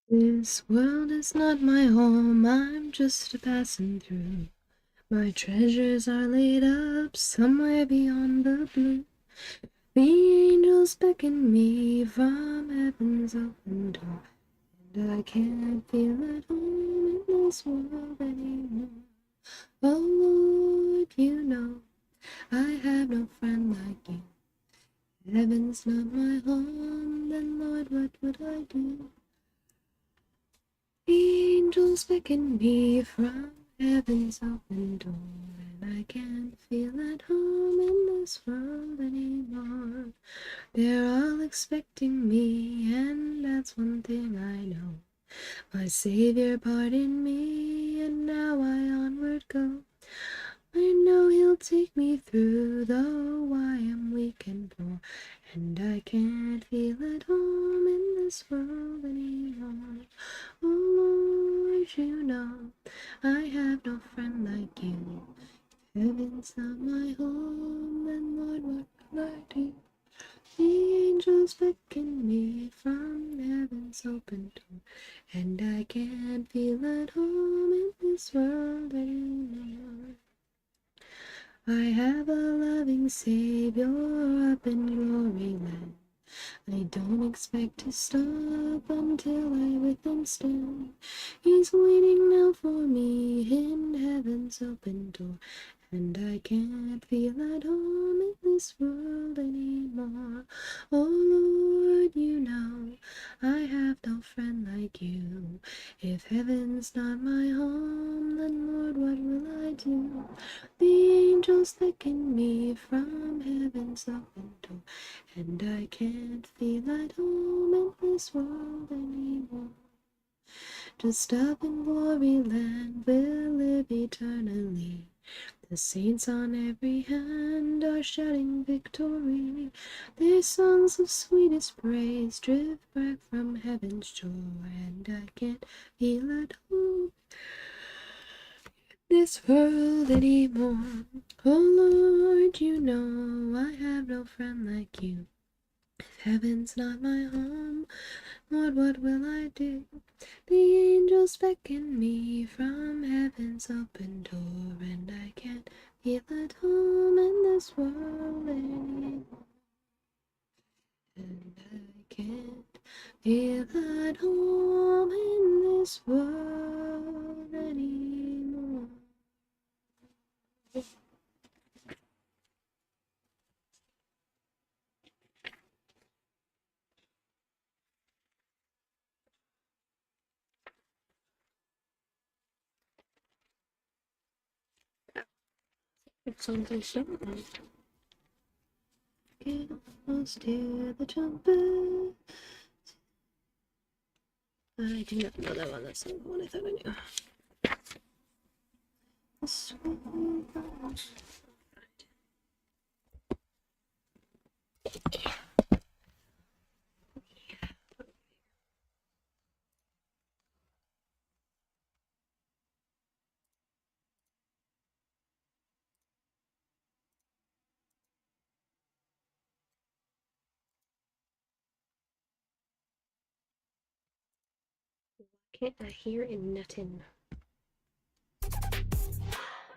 This world is not my home, I'm just a passing through. My treasures are laid up somewhere beyond the blue. The angels beckon me from heaven's open door, and I can't feel at home in this world anymore. Oh Lord, you know I have no friend like you. Heaven's not my home, then Lord, what would I do? The angels beckon me from heaven's open door, and I can't feel at home in this world anymore. They're all expecting me, and that's one thing I know. My Savior pardoned me, and now I onward go. I know He'll take me through, though I am weak and poor, and I can't feel at home in this world anymore. Oh Lord, you know I have no friend like you. Heaven's not my home, then Lord, what will I do? The angels beckon me from heaven's open door, and I can't feel at home in this world anymore. I have a loving Savior up in glory land. I don't expect to stop until I with Him stand. He's waiting now for me in heaven's open door, and I can't feel at home in this world anymore. Oh Lord, you know I have no friend like you. If heaven's not my home, then Lord, what will I do? The angels beckon me from heaven's open door, and I can't feel at home in this world anymore. Just up in glory land we'll live eternally. The saints on every hand are shouting victory. Their songs of sweetest praise drift back from heaven's shore, and I can't feel at home in this world anymore. Oh Lord, you know I have no friend like you. If heaven's not my home, Lord, what will I do? The angels beckon me from heaven's open door, and I can't feel at home in this world anymore. And I can't feel at home in this world anymore. It's something simple. Get close to the trumpet. I do not know that one. That's not the one I thought I knew. Can't I hear nothing?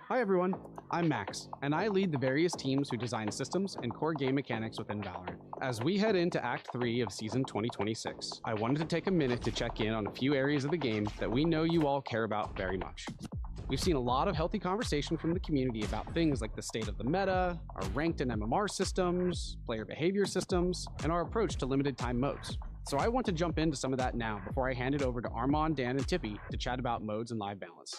Hi everyone, I'm Max, and I lead the various teams who design systems and core game mechanics within Valorant. As we head into Act 3 of Season 2026, I wanted to take a minute to check in on a few areas of the game that we know you all care about very much. We've seen a lot of healthy conversation from the community about things like the state of the meta, our ranked and MMR systems, player behavior systems, and our approach to limited time modes. So I want to jump into some of that now before I hand it over to Armand, Dan, and Tippy to chat about modes and live balance.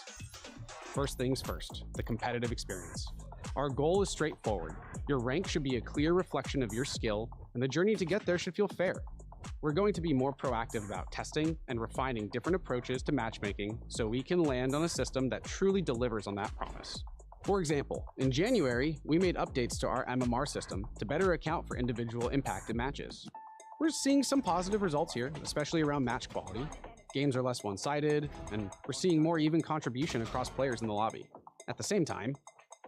First things first, the competitive experience. Our goal is straightforward. Your rank should be a clear reflection of your skill, and the journey to get there should feel fair. We're going to be more proactive about testing and refining different approaches to matchmaking so we can land on a system that truly delivers on that promise. For example, in January, we made updates to our MMR system to better account for individual impacted matches. We're seeing some positive results here, especially around match quality. Games are less one-sided, and we're seeing more even contribution across players in the lobby. At the same time,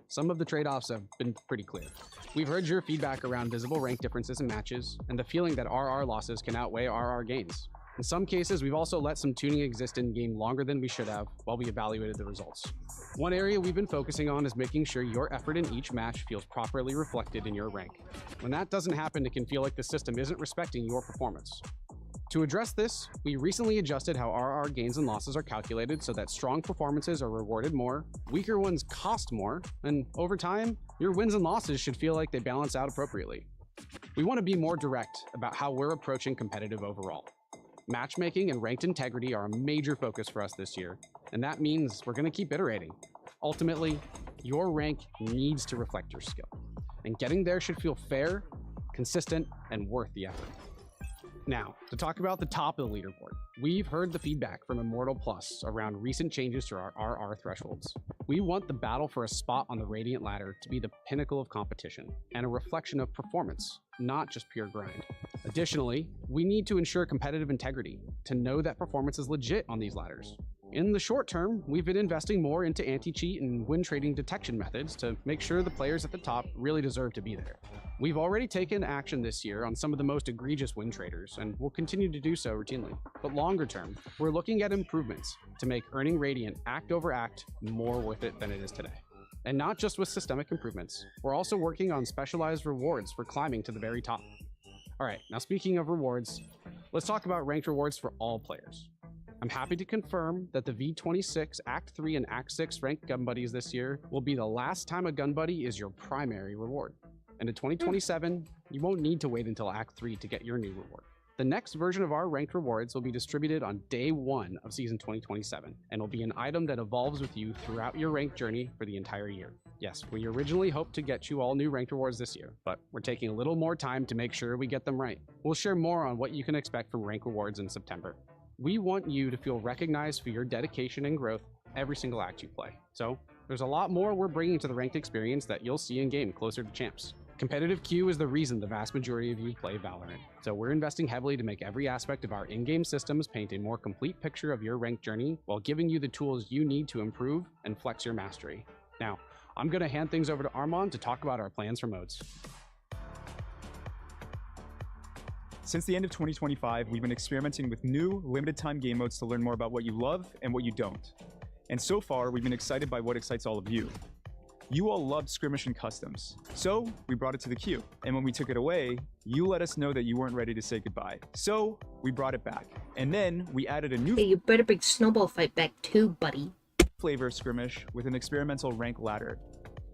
some of the trade-offs have been pretty clear. We've heard your feedback around visible rank differences in matches, and the feeling that RR losses can outweigh RR gains. In some cases, we've also let some tuning exist in-game longer than we should have while we evaluated the results. One area we've been focusing on is making sure your effort in each match feels properly reflected in your rank. When that doesn't happen, it can feel like the system isn't respecting your performance. To address this, we recently adjusted how RR gains and losses are calculated so that strong performances are rewarded more, weaker ones cost more, and over time, your wins and losses should feel like they balance out appropriately. We want to be more direct about how we're approaching competitive overall. Matchmaking and ranked integrity are a major focus for us this year, and that means we're going to keep iterating. Ultimately, your rank needs to reflect your skill, and getting there should feel fair, consistent, and worth the effort. Now, to talk about the top of the leaderboard, we've heard the feedback from Immortal Plus around recent changes to our RR thresholds. We want the battle for a spot on the Radiant ladder to be the pinnacle of competition and a reflection of performance, not just pure grind. Additionally, we need to ensure competitive integrity to know that performance is legit on these ladders. In the short term, we've been investing more into anti-cheat and win trading detection methods to make sure the players at the top really deserve to be there. We've already taken action this year on some of the most egregious win traders, and we'll continue to do so routinely. But longer term, we're looking at improvements to make earning Radiant act over act more worth it than it is today. And not just with systemic improvements, we're also working on specialized rewards for climbing to the very top. All right, now speaking of rewards, let's talk about ranked rewards for all players. I'm happy to confirm that the V26 Act 3 and Act 6 ranked gun buddies this year will be the last time a gun buddy is your primary reward. And in 2027, you won't need to wait until Act 3 to get your new reward. The next version of our ranked rewards will be distributed on day 1 of season 2027, and will be an item that evolves with you throughout your ranked journey for the entire year. Yes, we originally hoped to get you all new ranked rewards this year, but we're taking a little more time to make sure we get them right. We'll share more on what you can expect from ranked rewards in September. We want you to feel recognized for your dedication and growth every single act you play. So there's a lot more we're bringing to the ranked experience that you'll see in game closer to champs. Competitive queue is the reason the vast majority of you play Valorant. So we're investing heavily to make every aspect of our in-game systems paint a more complete picture of your ranked journey while giving you the tools you need to improve and flex your mastery. Now, I'm going to hand things over to Armand to talk about our plans for modes. Since the end of 2025, we've been experimenting with new, limited-time game modes to learn more about what you love and what you don't. And so far, we've been excited by what excites all of you. You all loved Skirmish and Customs, so we brought it to the queue. And when we took it away, you let us know that you weren't ready to say goodbye. So we brought it back. And then we added a new Hey, you better bring Snowball Fight back too, buddy. flavor of Skirmish with an experimental rank ladder.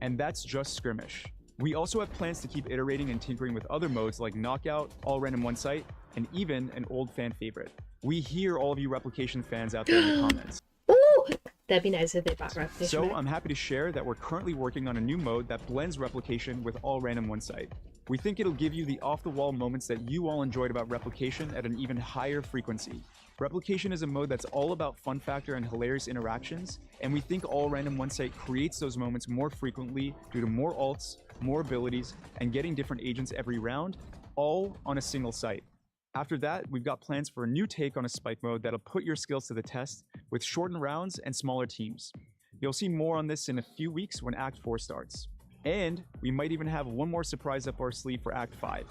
And that's just Skirmish. We also have plans to keep iterating and tinkering with other modes like Knockout, All Random One Site, and even an old fan favorite. We hear all of you Replication fans out there in the comments. Ooh, that'd be nice if they brought Replication So back. I'm happy to share that we're currently working on a new mode that blends Replication with All Random One Site. We think it'll give you the off-the-wall moments that you all enjoyed about Replication at an even higher frequency. Replication is a mode that's all about fun factor and hilarious interactions, and we think All Random One Site creates those moments more frequently due to more ults, more abilities, and getting different agents every round, all on a single site. After that, we've got plans for a new take on a spike mode that'll put your skills to the test with shortened rounds and smaller teams. You'll see more on this in a few weeks when Act 4 starts. And we might even have one more surprise up our sleeve for Act 5.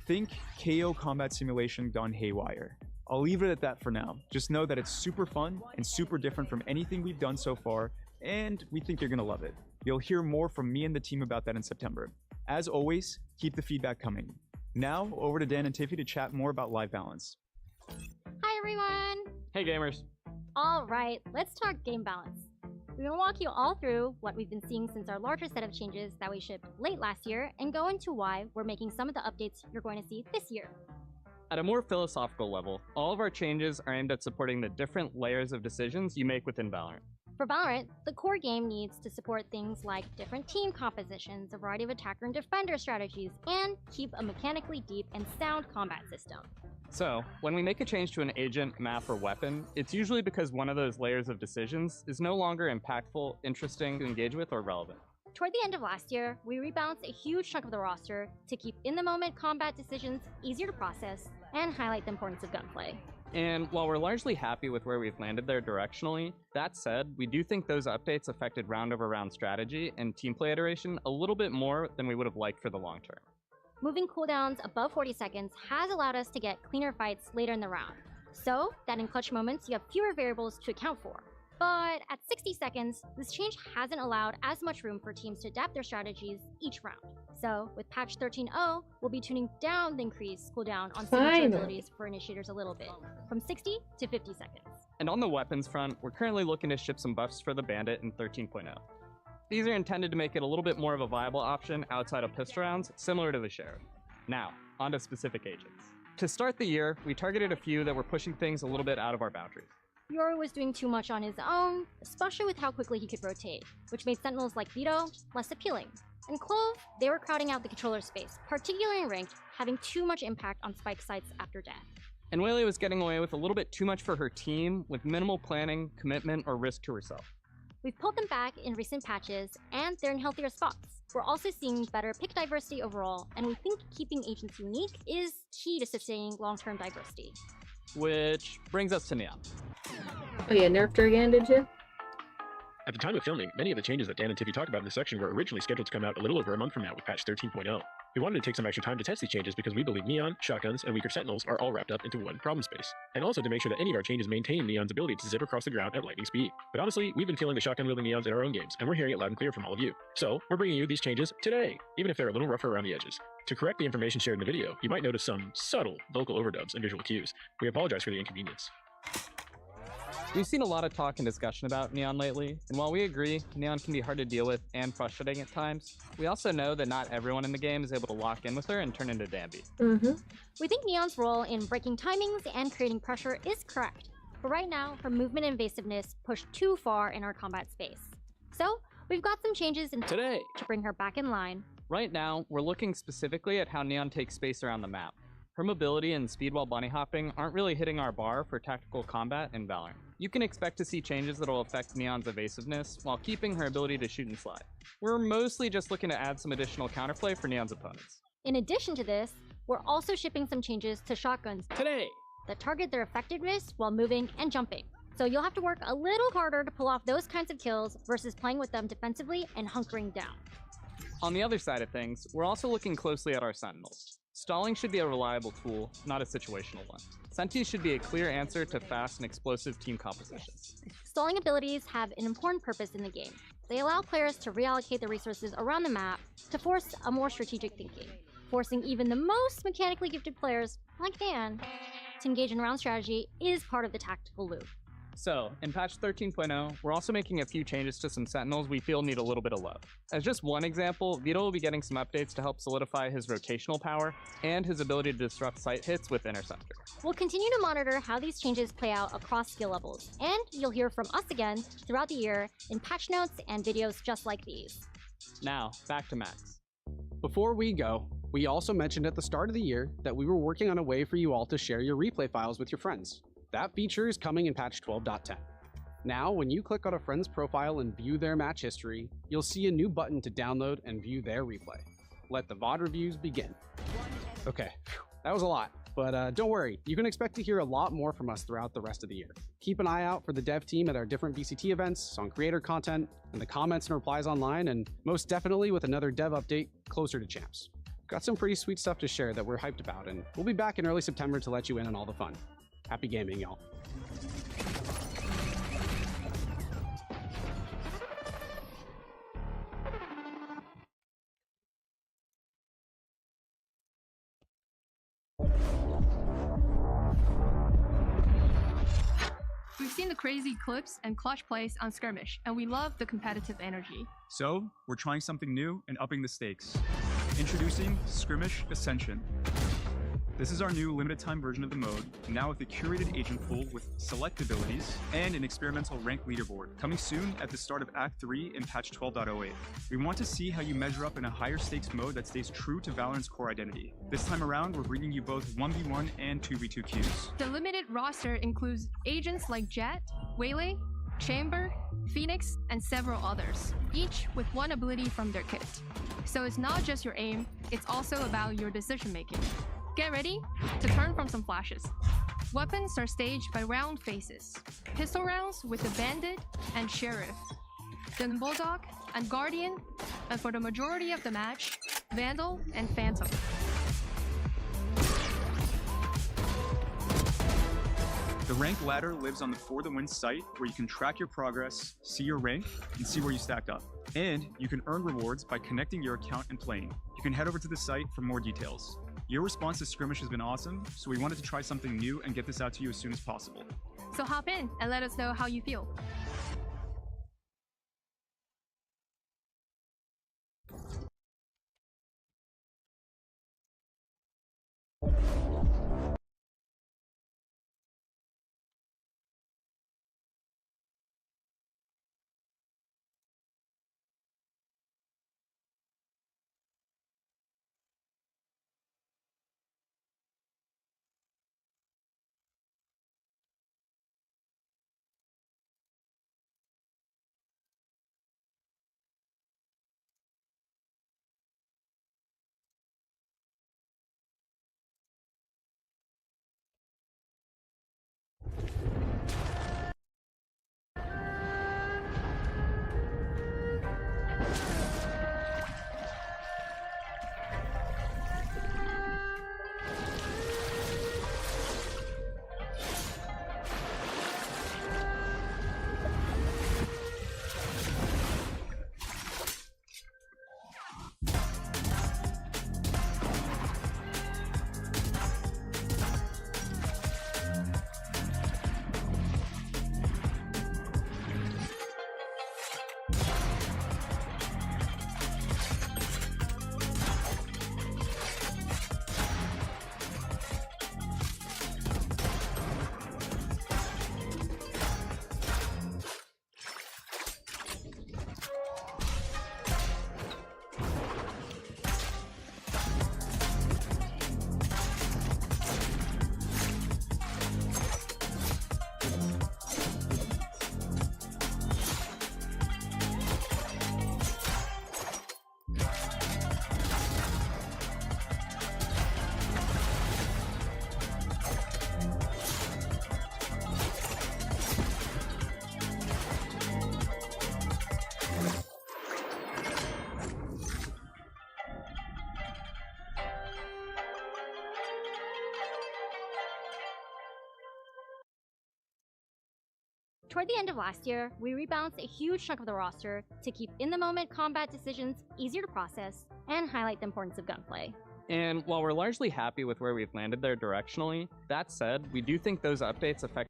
Think KO Combat Simulation gone haywire. I'll leave it at that for now. Just know that it's super fun and super different from anything we've done so far, and we think you're gonna love it. You'll hear more from me and the team about that in September. As always, keep the feedback coming. Now, over to Dan and Tiffy to chat more about live balance. Hi everyone! Hey gamers! Alright, let's talk game balance. We're going to walk you all through what we've been seeing since our larger set of changes that we shipped late last year and go into why we're making some of the updates you're going to see this year. At a more philosophical level, all of our changes are aimed at supporting the different layers of decisions you make within Valorant. For Valorant, the core game needs to support things like different team compositions, a variety of attacker and defender strategies, and keep a mechanically deep and sound combat system. So, when we make a change to an agent, map, or weapon, it's usually because one of those layers of decisions is no longer impactful, interesting to engage with, or relevant. Toward the end of last year, we rebalanced a huge chunk of the roster to keep in-the-moment combat decisions easier to process and highlight the importance of gunplay. And while we're largely happy with where we've landed there directionally, that said, we do think those updates affected round-over-round strategy and team play iteration a little bit more than we would have liked for the long term. Moving cooldowns above 40 seconds has allowed us to get cleaner fights later in the round. So that in clutch moments, you have fewer variables to account for. But at 60 seconds, this change hasn't allowed as much room for teams to adapt their strategies each round. So with patch 13.0, we'll be tuning down the increased cooldown on signature abilities for initiators a little bit, from 60 to 50 seconds. And on the weapons front, we're currently looking to ship some buffs for the Bandit in 13.0. These are intended to make it a little bit more of a viable option outside of pistol rounds, similar to the Sheriff. Now, onto specific agents. To start the year, we targeted a few that were pushing things a little bit out of our boundaries. Yori was doing too much on his own, especially with how quickly he could rotate, which made sentinels like Vito less appealing. And Clove, they were crowding out the controller space, particularly in ranked, having too much impact on spike sites after death. And Whaley was getting away with a little bit too much for her team, with minimal planning, commitment, or risk to herself. We've pulled them back in recent patches, and they're in healthier spots. We're also seeing better pick diversity overall, and we think keeping agents unique is key to sustaining long-term diversity. Which brings us to Neon. Oh yeah, nerfed her again, did you? At the time of filming, many of the changes that Dan and Tiffy talked about in this section were originally scheduled to come out a little over a month from now with patch 13.0. We wanted to take some extra time to test these changes because we believe Neon, shotguns, and weaker sentinels are all wrapped up into one problem space, and also to make sure that any of our changes maintain Neon's ability to zip across the ground at lightning speed. But honestly, we've been feeling the shotgun-wielding Neons in our own games, and we're hearing it loud and clear from all of you. So, we're bringing you these changes today, even if they're a little rougher around the edges. To correct the information shared in the video, you might notice some subtle vocal overdubs and visual cues. We apologize for the inconvenience. We've seen a lot of talk and discussion about Neon lately, and while we agree Neon can be hard to deal with and frustrating at times, we also know that not everyone in the game is able to lock in with her and turn into Danby. We think Neon's role in breaking timings and creating pressure is correct, but right now, her movement and evasiveness pushed too far in our combat space. So, we've got some changes in Today, to bring her back in line. right now, we're looking specifically at how Neon takes space around the map. Her mobility and speed while bunny hopping aren't really hitting our bar for tactical combat in Valorant. You can expect to see changes that will affect Neon's evasiveness while keeping her ability to shoot and slide. We're mostly just looking to add some additional counterplay for Neon's opponents. In addition to this, we're also shipping some changes to shotguns Today, that target their effectiveness while moving and jumping. So you'll have to work a little harder to pull off those kinds of kills versus playing with them defensively and hunkering down. on the other side of things, we're also looking closely at our sentinels. Stalling should be a reliable tool, not a situational one. Sentinels should be a clear answer to fast and explosive team compositions. Stalling abilities have an important purpose in the game. They allow players to reallocate their resources around the map to force a more strategic thinking, forcing even the most mechanically gifted players, like Dan, to engage in round strategy is part of the tactical loop. So, in patch 13.0, we're also making a few changes to some sentinels we feel need a little bit of love. As just one example, Vito will be getting some updates to help solidify his rotational power and his ability to disrupt sight hits with Interceptor. We'll continue to monitor how these changes play out across skill levels, and you'll hear from us again throughout the year in patch notes and videos just like these. Now, back to Max. Before we go, we also mentioned at the start of the year that we were working on a way for you all to share your replay files with your friends. That feature is coming in patch 12.10. Now, when you click on a friend's profile and view their match history, you'll see a new button to download and view their replay. Let the VOD reviews begin. Okay, that was a lot, but don't worry, you can expect to hear a lot more from us throughout the rest of the year. Keep an eye out for the dev team at our different VCT events, on creator content, and the comments and replies online, and most definitely with another dev update closer to champs. Got some pretty sweet stuff to share that we're hyped about, and we'll be back in early September to let you in on all the fun. Happy gaming, y'all. We've seen the crazy clips and clutch plays on Skirmish, and we love the competitive energy. So, we're trying something new and upping the stakes. Introducing Skirmish Ascension. This is our new limited time version of the mode, now with a curated agent pool with select abilities and an experimental rank leaderboard, coming soon at the start of Act 3 in patch 12.08. We want to see how you measure up in a higher stakes mode that stays true to Valorant's core identity. This time around, we're bringing you both 1v1 and 2v2 queues. The limited roster includes agents like Jet, Waylay, Chamber, Phoenix, and several others, each with one ability from their kit. So it's not just your aim, it's also about your decision making. Get ready to turn from some flashes. Weapons are staged by round phases. Pistol rounds with the Bandit and Sheriff, then Bulldog and Guardian, and for the majority of the match, Vandal and Phantom. The rank ladder lives on the For the Win site, where you can track your progress, see your rank, and see where you stacked up. And you can earn rewards by connecting your account and playing. You can head over to the site for more details. Your response to Skirmish has been awesome, so we wanted to try something new and get this out to you as soon as possible. So hop in and let us know how you feel. Toward the end of last year, we rebalanced a huge chunk of the roster to keep in-the-moment combat decisions easier to process and highlight the importance of gunplay. And while we're largely happy with where we've landed there directionally, that said, we do think those updates affect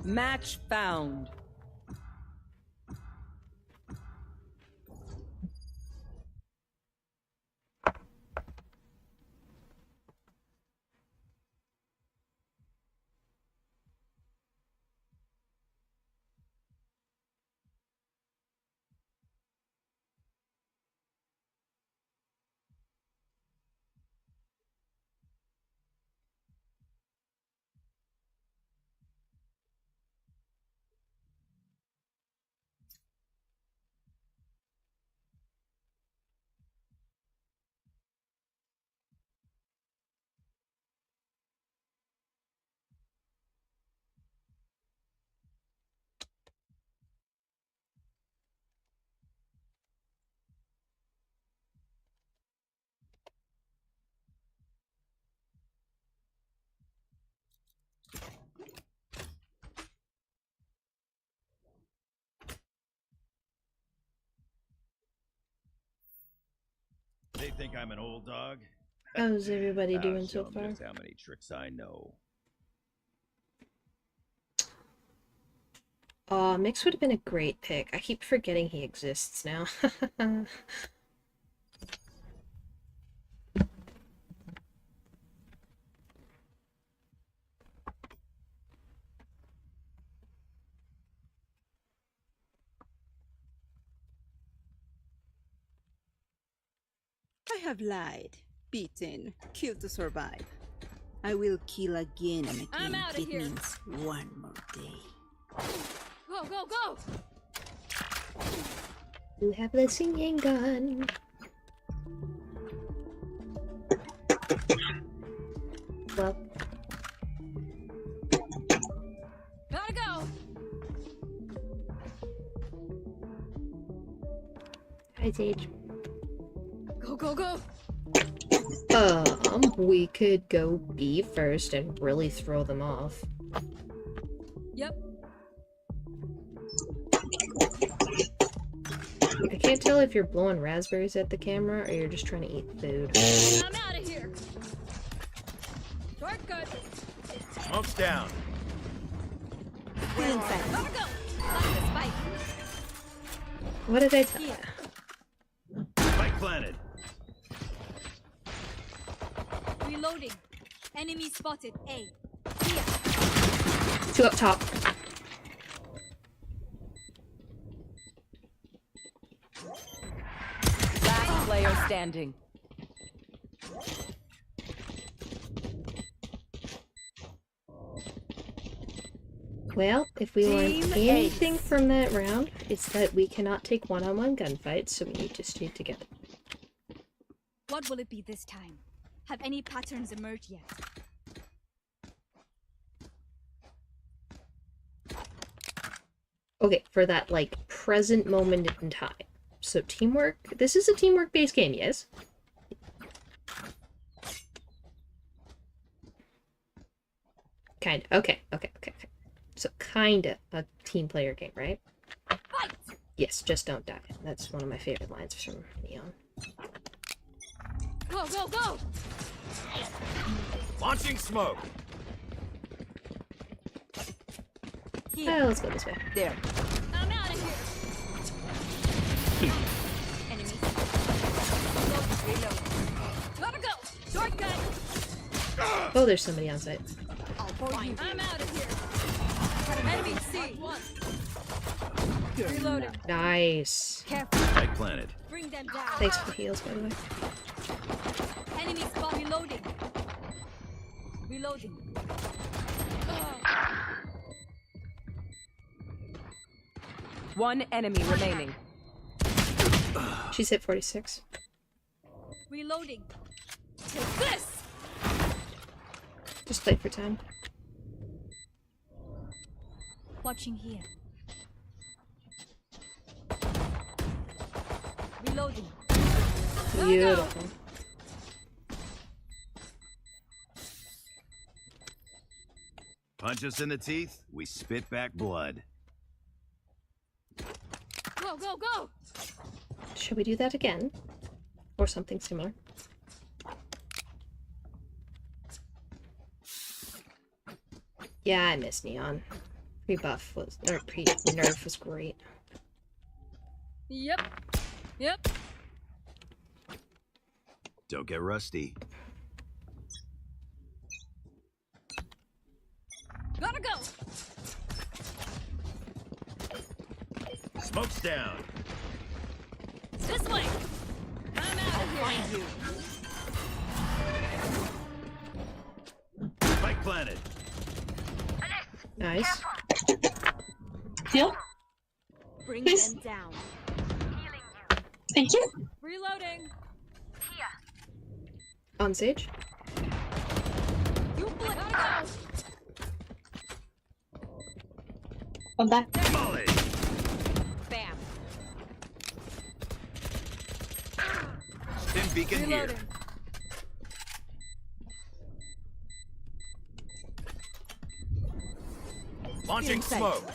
Match found. They think I'm an old dog? How's everybody I'll doing show so 'em far? just how many tricks I know. Mix would have been a great pick. I keep forgetting he exists now. I have lied, beaten, killed to survive. I will kill again and again. I'm outta It here. means one more day. Go, go, go! You have the singing gun. Well, Gotta go! hi Sage. Go, go, go! We could go B first and really throw them off. Yep. I can't tell if you're blowing raspberries at the camera or you're just trying to eat food. I'm out of here! Shortcut! Smoke's down. Still inside. Gotta go! Stop this fight! What did I tell you? Spike planted. Reloading. Enemy spotted. A. Two up top. Last player standing. Well, if we learn Team anything Ace. from that round, it's that we cannot take one-on-one gunfights, so we need to stay together. What will it be this time? Have any patterns emerged yet? Okay, for that, like, present moment in time. So teamwork, this is a teamwork-based game, yes? Kinda, okay. So kinda a team player game, right? Fight! Yes, just don't die. That's one of my favorite lines from Neon. Go, go, go! Launching smoke. Oh, let's go this way. There. I'm out of here! Enemies. Reload. Gotta go! Shortcut! Oh, there's somebody on site. I'll find you. I'm out of here! Enemy C! Reloading. Nice. Careful. Spike planted. Bring them down. Thanks for the heals, by the way. Enemy spot reloading. Reloading. One enemy remaining. She's hit 46. Reloading. Take this! Just play for time. Watching here. Reloading. Beautiful. Punch us in the teeth, we spit back blood. Go, go, go! Should we do that again? Or something similar? Yeah, I miss Neon. Pre-buff was, or pre-nerf was great. Yep. Yep. Don't get rusty. Gotta go! Smoke's down. This way! I'm out of here! Find you! Spike planted. Nice. Heal. Bring Please. them down. Thank you. Reloading! On Sage. You gotta go! I'm back. Volley. Bam! Stim beacon here. Reloading. Launching Inside. smoke.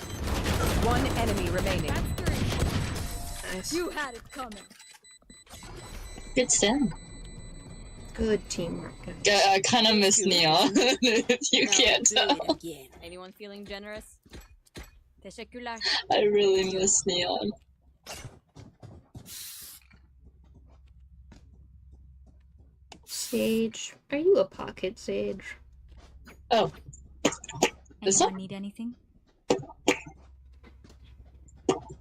One enemy remaining. That's three. Nice. You had it coming. Good stand. Good teamwork. I kind of miss Neon, if you can't Do it tell. again. Anyone feeling generous? Teşekkürler. I really miss Neon. Sage. Are you a pocket Sage? Oh. This Anyone one? need anything?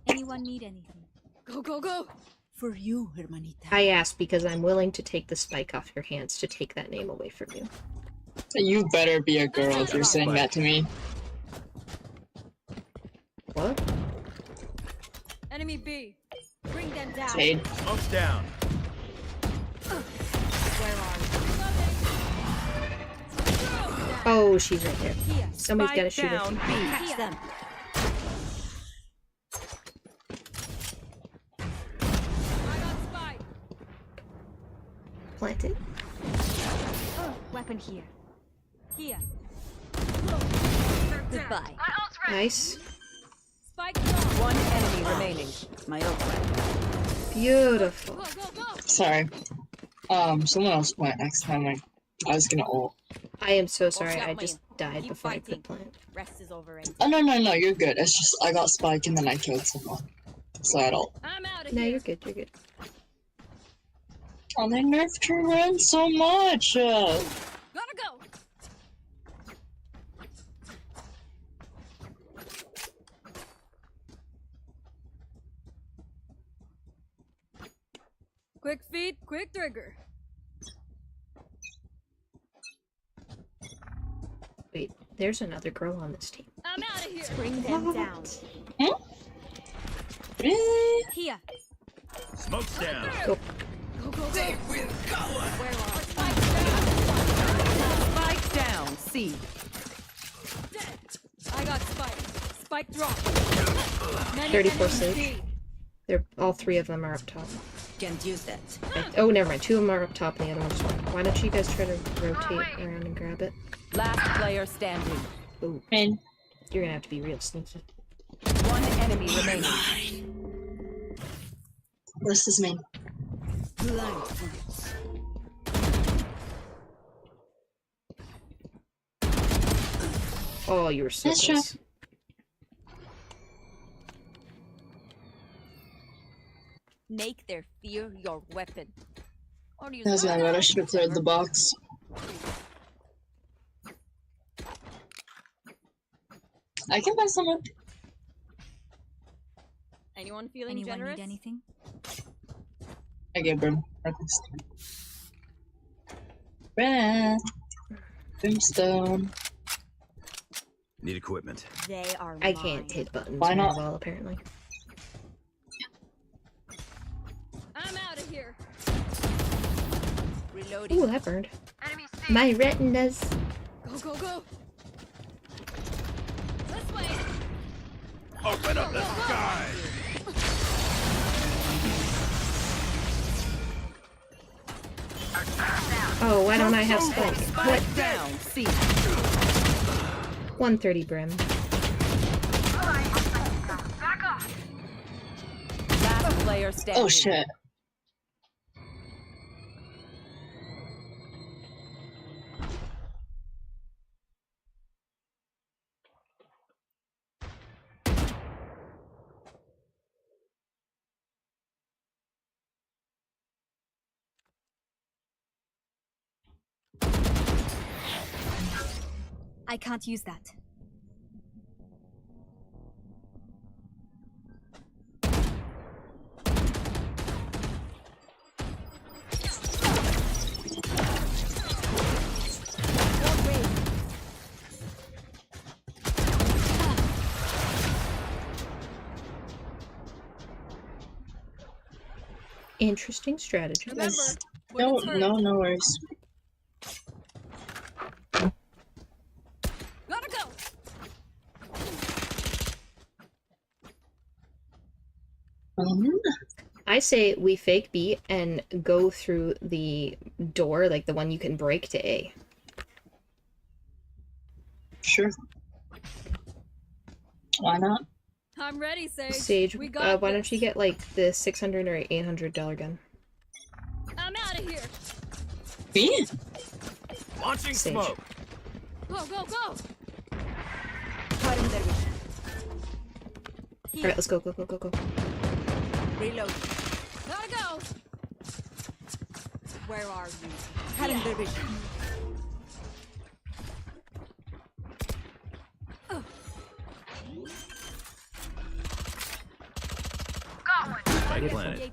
Anyone need anything? Go, go, go! For you, hermanita. I asked because I'm willing to take the spike off your hands to take that name away from you. You better be a girl if you're saying that to me. What? Enemy B. Bring them down. Jade. Smoke's down. Where are you? Oh, she's right there. Here. Somebody's got to shoot down. her. B. Catch them. I got spike. Planted. Weapon here. Here. Goodbye. Nice. Spike down. One enemy remaining. My old friend. Beautiful. Go, go, go! Sorry. Someone else went next time. I was gonna ult. I am so sorry. out, I just died Keep before I fighting. could plant. Rest is overrated. Oh, no, you're good. It's just I got spiked and then I killed someone. So I don't. I'm out of No, here. you're good. You're good. Oh, they nerfed her run so much. Gotta go. Quick feet, quick trigger. Wait, there's another girl on this team. I'm out of here. Bring them down. Really? Here. Smoke's down. Go, go, go. Where are Spike down. C. I got Spike. Spike drop. 34 Sage. They're all three of them are up top. Can't use that. Oh, never mind. Two of them are up top and the other one's one. Why don't you guys try to rotate around and grab it? Last player standing. Ooh. Man. You're gonna have to be real sneaky. One enemy remaining. This is me. Oh, you were so Nice close. Make their fear your weapon. Or use That's my bad. I should have cleared the box. I can buy someone. Anyone feeling generous? Need anything? I gave Brim breakfast. Red. Brimstone. Need equipment. They are I can't hit buttons Why very not? well, apparently. I'm out of here. Reloading. Ooh, that burned. My retinas. Go, go, go. This way. Open up the sky. Oh, why don't I have Spike? What? Spike down. C. 130 Brim. Last player standing. Oh shit. I can't use that. Interesting strategy. Yes. No worries. Gotta go. I say we fake B and go through the door, like the one you can break, to A. Sure. Why not? I'm ready, Sage. Sage, We got why don't this. you get like the $600 or $800 gun? I'm out of here. Me? Launching Sage. smoke. Go, go, go. Alright, let's go, go, go, go, go. Reload. Gotta go. Where are you? Cutting the vision. Spike planet.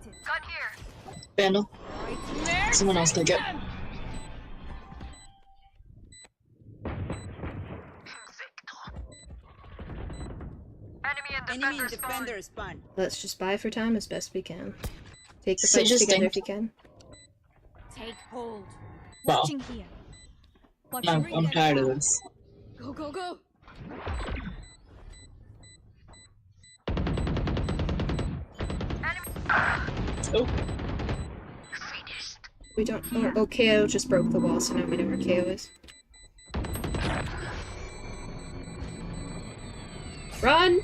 Vandal. Someone else take it. Enemy and defender spawn. Let's just buy for time as best we can. Take the Sage fights is together dead. if you can. Take hold. Wow. Watching here. Watching I'm tired of this. Go, go, go. Oh, We don't. Oh, KO just broke the wall, so now we know where KO is. Run!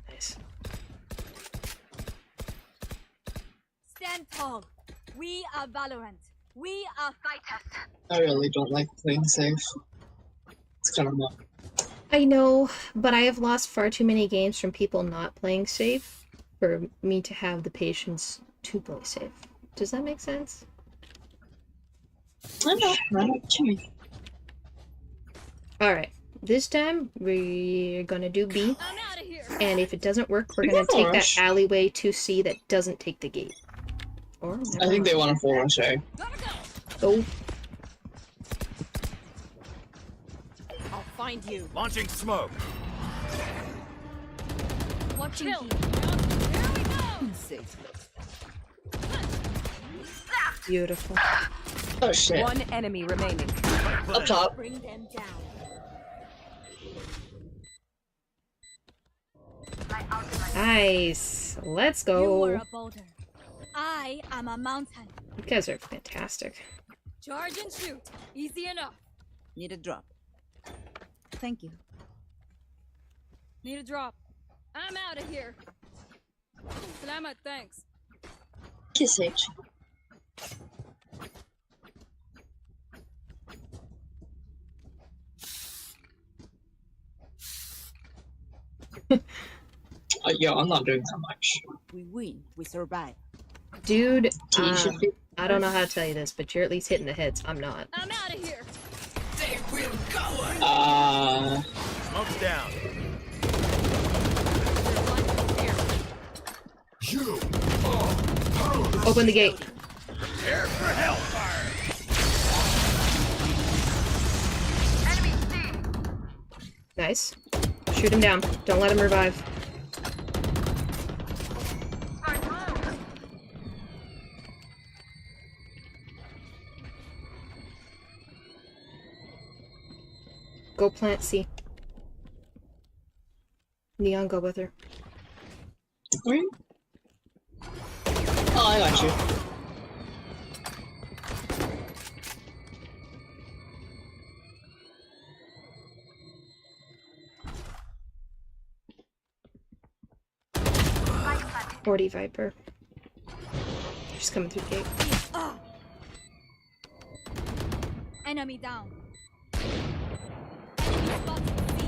Nice. Stand tall. We are Valorant. We are fighters. I really don't like playing safe. It's kind of not. I know, but I have lost far too many games from people not playing safe for me to have the patience to play safe. Does that make sense? I know what you mean. Alright, this time we're gonna do B, I'm out of here. and if it doesn't work, we're We gonna got full take that rush. alleyway to C that doesn't take the gate. Or I think they want a full rush A. Gotta go. Oh, I'll find you. Launching smoke. Watching Kill. you. There we go. Safe. beautiful. Oh shit. One enemy remaining. Up top. Bring them down. Nice. Let's You go. were a boulder. I am a mountain. You guys are fantastic. Charge and shoot. Easy enough. Need a drop. Thank you. Need a drop. I'm out of here. Salamat, thanks. Kiss H. Yo, I'm not doing that much. We win. We survive. Dude, You should be- I don't know how to tell you this, but you're at least hitting the hits. I'm not. I'm out of here. Smoke's down. Open the gate. Prepare for hellfire. Nice. Shoot him down. Don't let him revive. Go plant C. Neon, go with her. Where? Oh, I got you. Forty Viper. She's coming through the gate. Ah. Enemy down. Enemy spotted. C.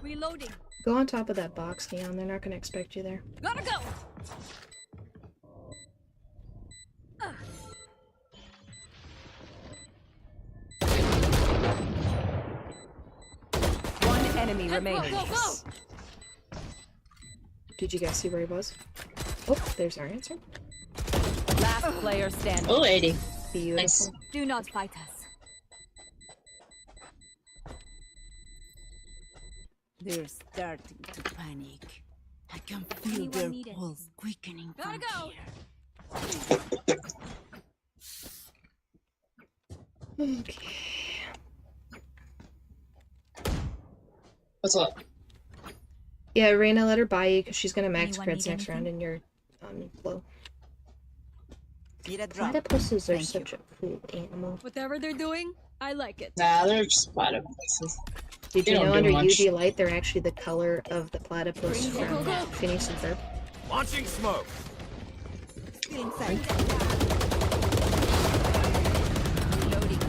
Reloading. Go on top of that box, Neon. They're not gonna expect you there. Gotta go. One enemy Let's remaining. go, go, go. Did you guys see where he was? Oh, there's our answer. Last player standing. Oh, 80. Beautiful. Nice. Do not fight us. They're starting to panic. I can feel Anyone their need it? pulse quickening Gotta from go. here. Okay. What's up? Yeah, Reina, let her buy you because she's gonna max Anyone creds need next round and you're low. Need a drop. Platypuses are Thank such you. a cool animal. Whatever they're doing, I like it. Nah, they're just platypuses. Did They you don't know do under much. UV light they're actually the color of the platypus Go, go, from go. Phineas and Ferb? Launching smoke. Still inside. Reloading.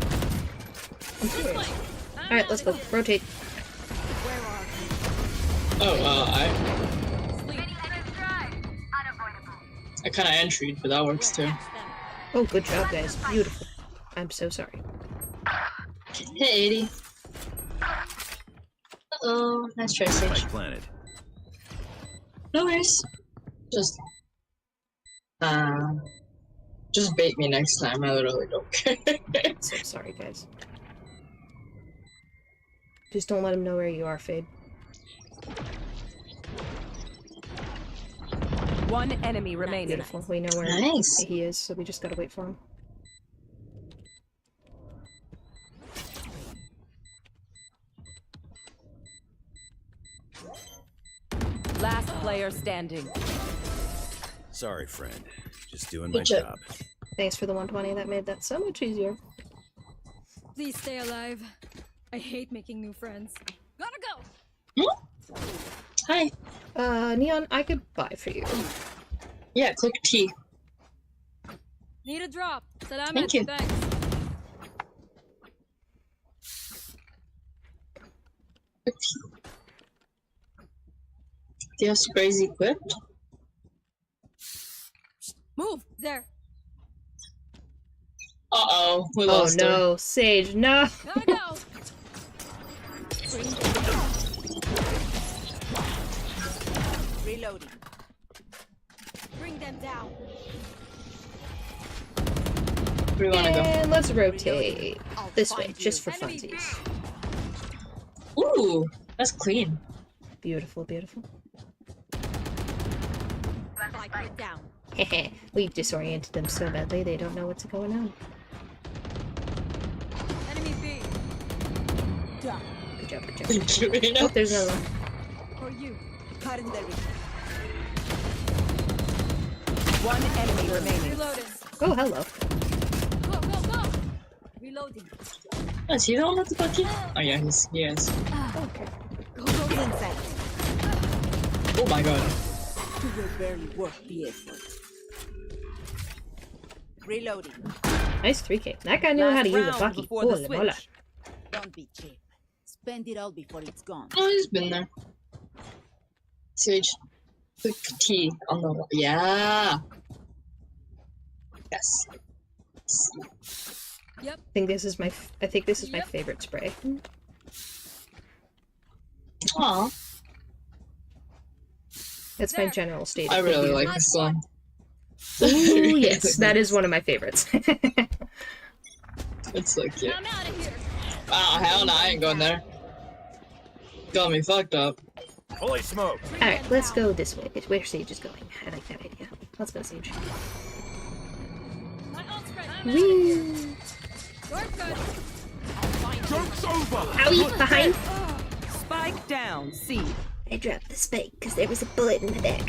I'm serious. Alright, let's go. Rotate. Oh, I kind of entry'd, but that works too. Oh, good job, guys. Beautiful. I'm so sorry. Hey, 80. Uh-oh, nice try, Sage. Spike planted. No worries. Just bait me next time. I literally don't care. So sorry, guys. Just don't let him know where you are, Fade. One enemy remaining. Beautiful. We know where Nice. he is, so we just gotta wait for him. Last player standing. Sorry, friend. Just doing my Good job. job. Thanks for the 120. That made that so much easier. Please stay alive. I hate making new friends. Gotta go. Hi. Neon, I could buy for you. Yeah, click T. Need a drop. Salamat. Thank you. Thanks. Click T. Do you have sprays equipped? Move there. Uh-oh, we Oh lost her. no, Sage, no! Gotta go. Bring them down. Reloading. Bring them down. Where do you wanna go? And let's rotate this way, just for funsies. Ooh, that's clean. Beautiful, beautiful. Down. Heh, we disoriented them so badly they don't know what's going on. Enemy B. Good job, good job. Thank you, Reyna. Oh, there's another one. For you. Cutting the one enemy remaining. Reloading. Oh, hello. Go, go, go! Reloading. Oh, is he the one with the bucket? Oh yeah, he is. Okay. Go, go, inside. Oh my god. You will barely worth the effort. Reloading. Nice 3K. That guy knew how to use a bucky. Holy mola. Don't be cheap. Spend it all before it's gone. Oh, he's been there. Sage. Quick T on the wall. Yeah. Yes. Yep. I think this is my favorite spray. Aw. That's my general state of I really opinion. like this song. Ooh, yes, that is one of my favorites. It's so cute. I'm out of here. Oh, hell no, I ain't going there. Got me fucked up. Holy smoke! Alright, let's go this way. It's where Sage is going. I like that idea. Let's go, Sage. My ult's ready. Whee! You're good. Joke's over! Owie! Behind! Spike down. C. I dropped the spike because there was a bullet in the deck.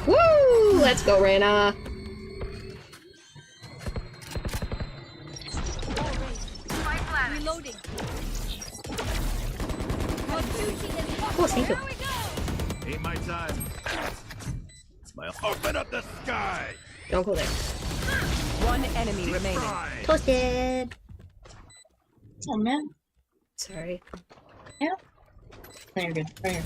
Woo! Let's go, Reyna! Reloading. Oh, thank you. Ain't my time. Open up the sky! Don't go there. One enemy remaining. Toasted! Oh man. Sorry. Yeah. No, you're good. Right here.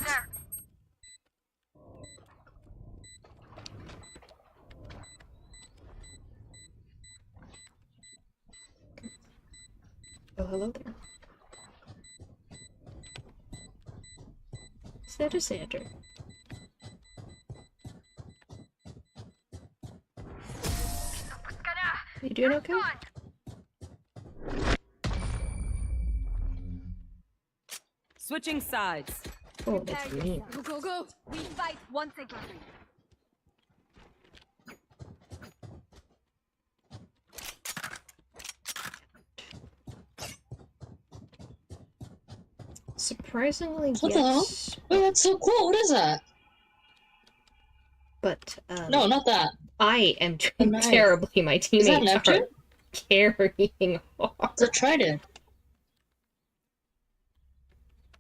Oh, hello there. Santa Santa. You doing okay? Switching sides. Oh, that's mean. Go, go, go. We fight once again. Surprisingly, What the hell? yes. Oh, that's so cool. What is that? But, No, not that. I am Oh, doing nice. terribly. My Is that teammates Neptune? are carrying hard. It's a trident.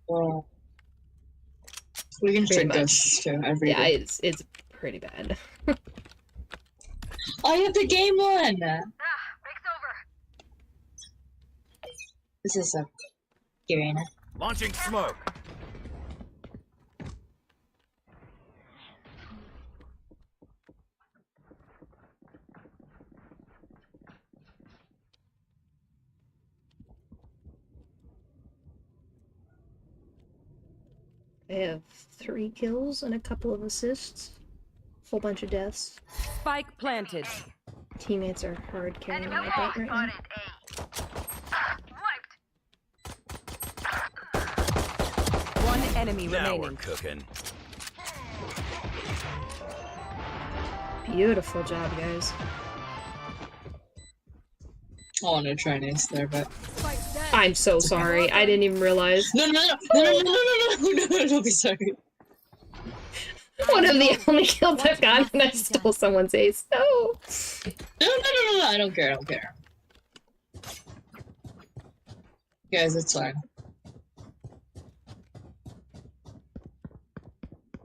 Well, we can Pretty trick much. this to every Yeah, day. it's pretty bad. I have the game one! This is a Irena. Launching smoke! I have 3 kills and a couple of assists. Whole bunch of deaths. Spike planted. Teammates are hard carrying my butt right now. One enemy Now we're remaining. cooking. Beautiful job, guys. I want to try and ace there, but Spike's dead. I'm so sorry. I didn't even realize. no, don't be sorry. One of the only kills I've gotten, and I stole someone's ace. No. No, I don't care, Guys, it's fine.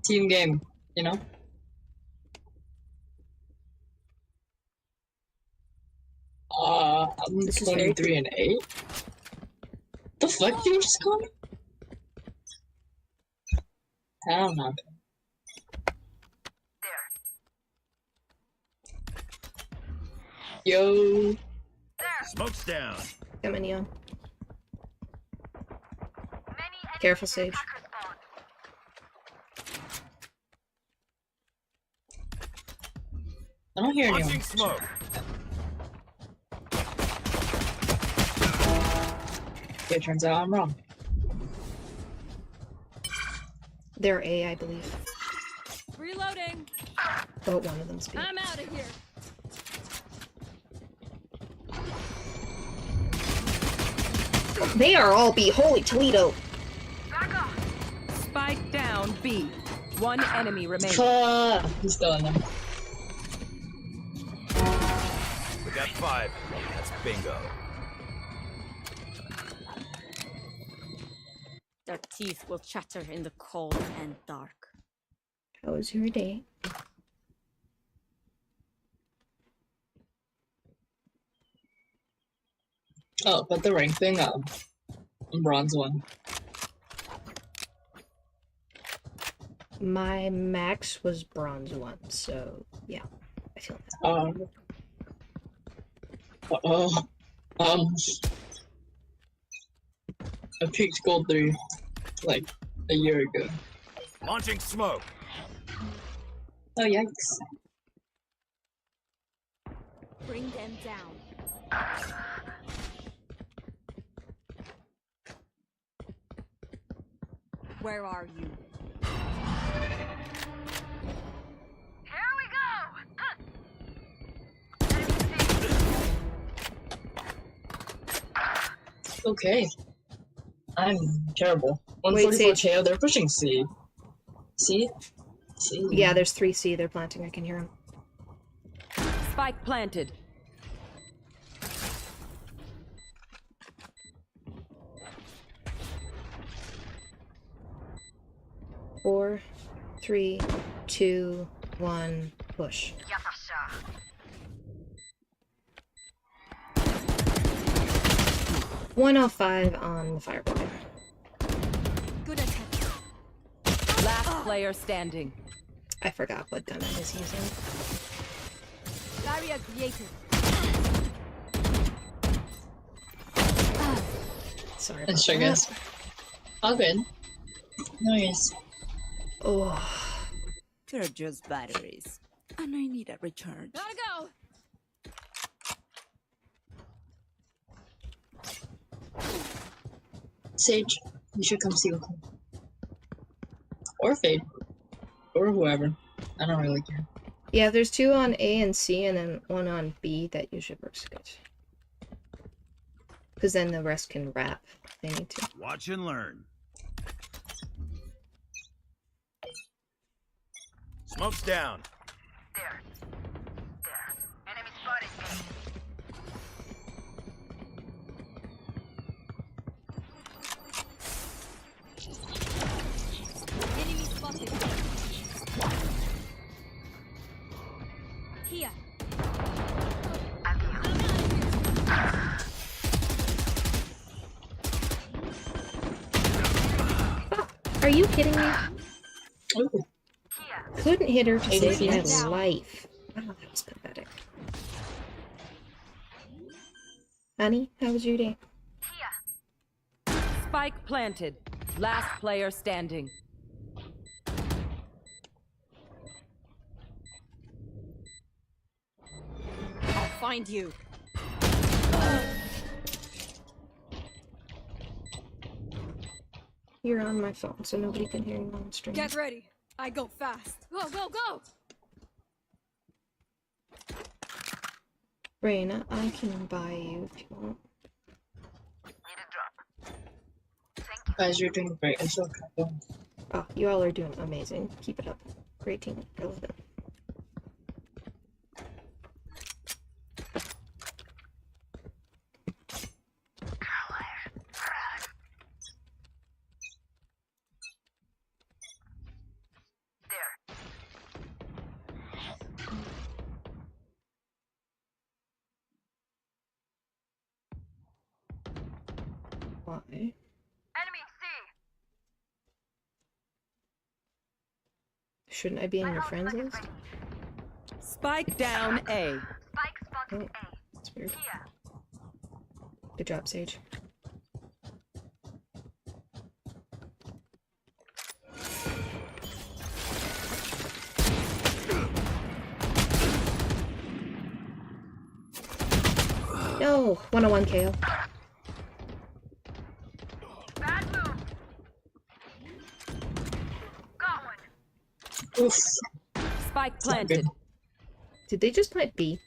Team game, you know? I'm This is very 23 and 8? The fuck did you just call me? I don't know. Yo. Smoke's down. Come in, Neon. Careful, Sage. I don't hear Launching anyone. smoke. It turns out I'm wrong. They're A, I believe. Reloading. Oh, one of them's B. I'm out of here. They are all B. Holy Toledo. Spike down B. One enemy remaining. Fuck! He's still in there. We got 5. That's bingo. Their teeth will chatter in the cold and dark. How was your day? Oh, but the rank thing, bronze 1. My max was bronze 1, so yeah, I feel that. I peaked gold 3 like a year ago. Launching smoke. Oh yikes! Bring them down. Where are you? Here we go. Okay, I'm terrible. Wait, 144 Sage. KO. They're pushing C. C. C. Yeah, there's 3C. They're planting. I can hear them. Spike planted. Four, 3, 2, 1, push. 105 on the fireball. Good attempt. Last player standing. I forgot what gun I was using. Barrier created. Sorry about Let's try, that. guys. All good. Nice. Oh, They're just batteries. And I need a recharge. Gotta go. Sage, you should come see with me. Or Fade. Or whoever. I don't really care. yeah, there's 2 on A and C, and then 1 on B that usually works good. Because then the rest can wrap if they need to. Watch and learn. Smoke's down. There. Enemy spotted. Enemy spotted. Here. Are you kidding me? Ooh. Couldn't hit her to save my Yes. life. Wow, that was pathetic. Honey, how was your day? Spike planted. Last player standing. I'll find you. You're on my phone, so nobody can hear you on stream. Get ready. I go fast. Go, go, go. Raina, I can buy you if you want. Guys, you're doing great. I feel comfortable. Oh, you all are doing amazing. Keep it up. Great team. I love it. Why? Enemy C. Shouldn't I be in your friends list? Spike down A. Spike spotted Oh, that's weird. Good job, Sage. Oh, 101 KO. Oof. Spike It's not good. planted. Did they just plant B?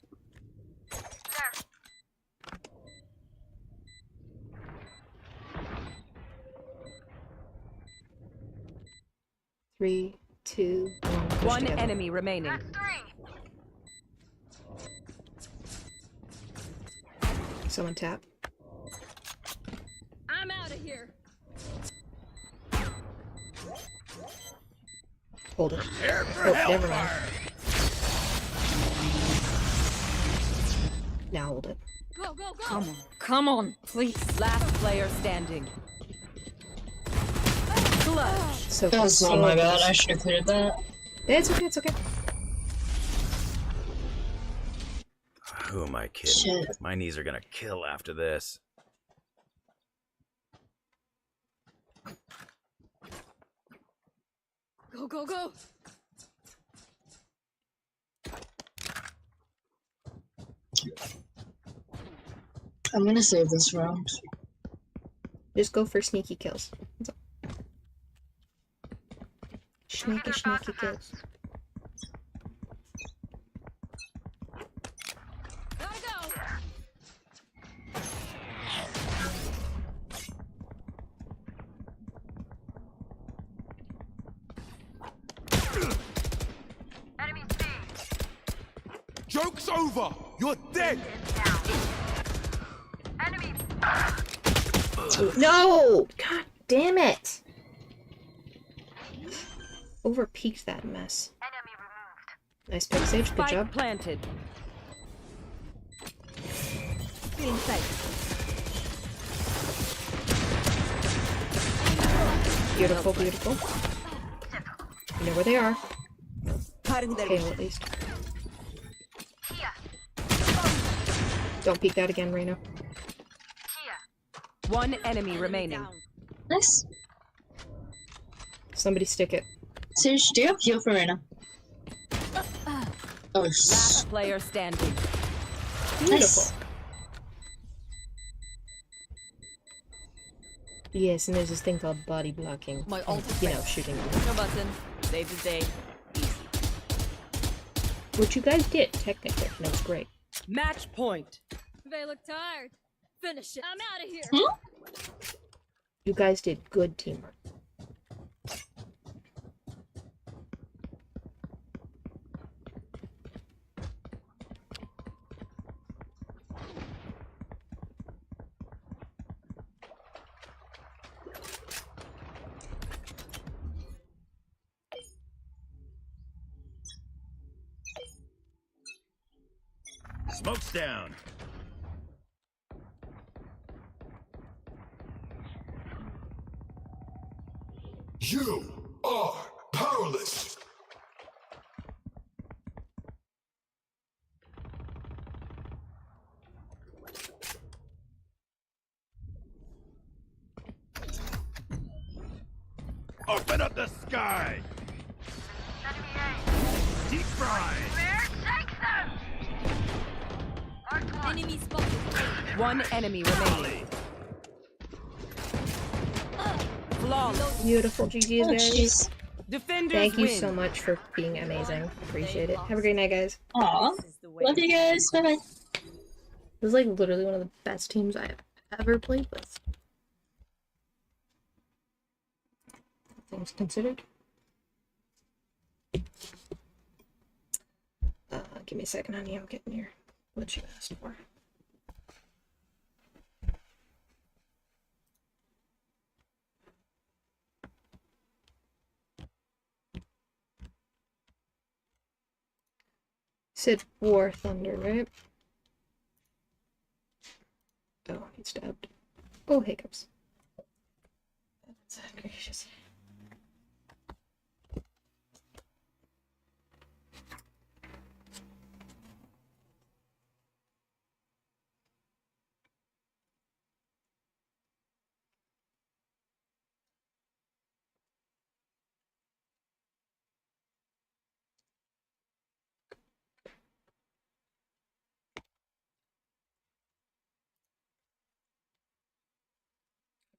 Three, two, one. Push One together. enemy remaining. Someone tap. I'm out of here. Hold it. Oh, never mind. Now hold it. Go, go, go. Come on. Come on, please. Last player standing. Clutch. So That was close. not my bad. I should have cleared that. It's okay, it's okay. Who am I kidding? Shit. My knees are gonna kill after this. Go, go, go. I'm gonna save this round. Just go for sneaky kills. That's all. Sneaky kills. Gotta go. Joke's over! You're dead! No! God damn it! Overpeaked that mess. Nice pick, Sage. Good Spike job. planted. Inside. Beautiful, beautiful. You know where they are. Cutting their Hail at least. Don't peek that again, Reyna. One enemy remaining. Nice. Somebody stick it. Sage, do you have heal for Reyna? Oh, Last player standing. Beautiful. Yes, and there's this thing called body blocking. My and, ult is you know, ready. shooting. No button. Save the day. Which you guys did, technically, and it was great. Match point. They look tired. Finish it. I'm out of here. You guys did good teamwork. Smoke's down. You are powerless! Open up the sky! Deep fried! Enemy spotted. One enemy remaining. Flawless. Beautiful. GG's, oh, guys. jeez. Defenders Thank you win. so much for being amazing. Appreciate it. Have a great night, guys. Aw. Love you guys. Bye bye. This is like literally one of the best teams I have ever played with. Things considered. Give me a second, honey. I'm getting your what you asked for. Said War Thunder, right? Oh, he's stabbed. Oh, hiccups. That's gracious.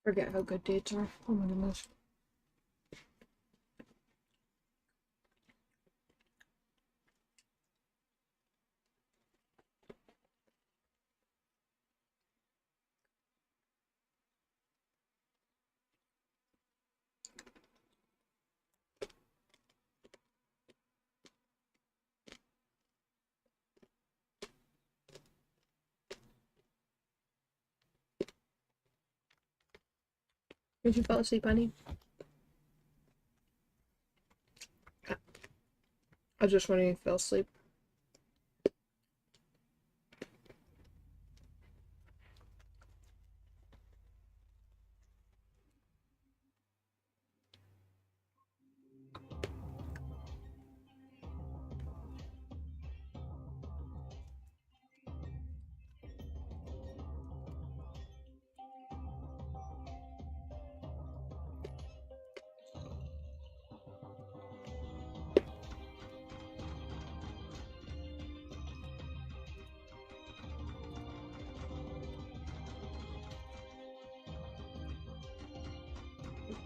Forget how good dates are. Oh my goodness. Did you fall asleep, honey? I was just wondering if you fell asleep.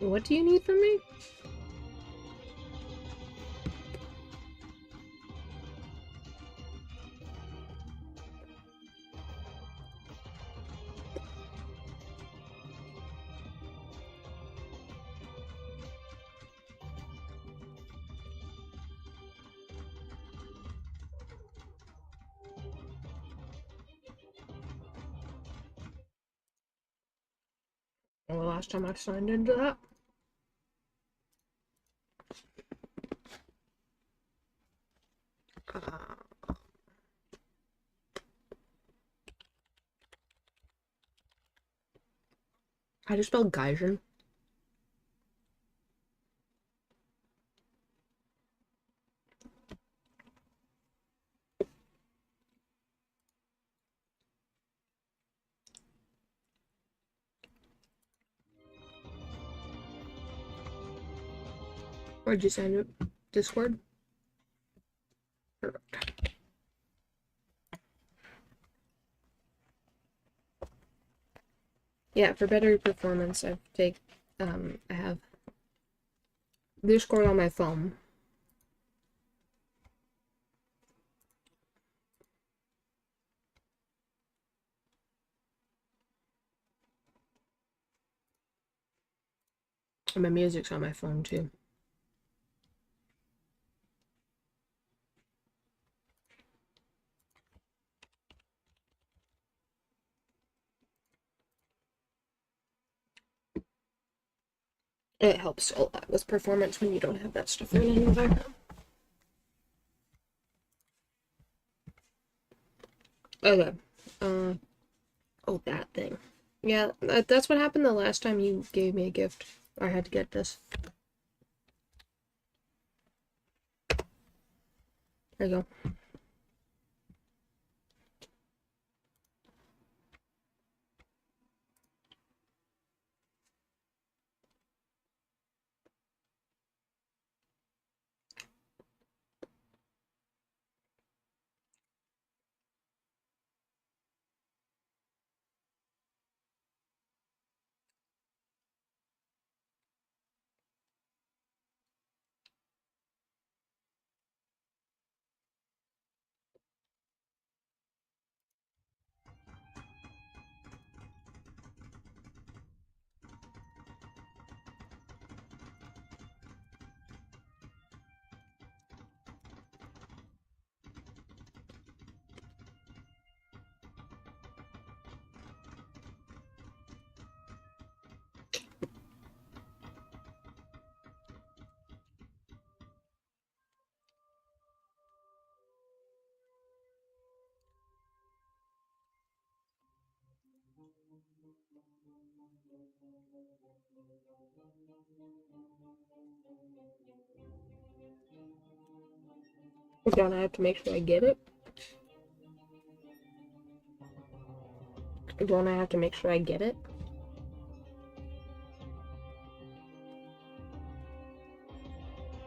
What do you need from me? Well, the last time I signed into that. How do you spell Gaijin? Where'd you send it? Discord? Perfect. Yeah, for better performance, I have Discord on my phone. And my music's on my phone too. It helps a lot with performance when you don't have that stuff running in the background. Okay. Oh, that thing. Yeah, that's what happened the last time you gave me a gift. I had to get this. There you go. Don't I have to make sure I get it? Don't I have to make sure I get it?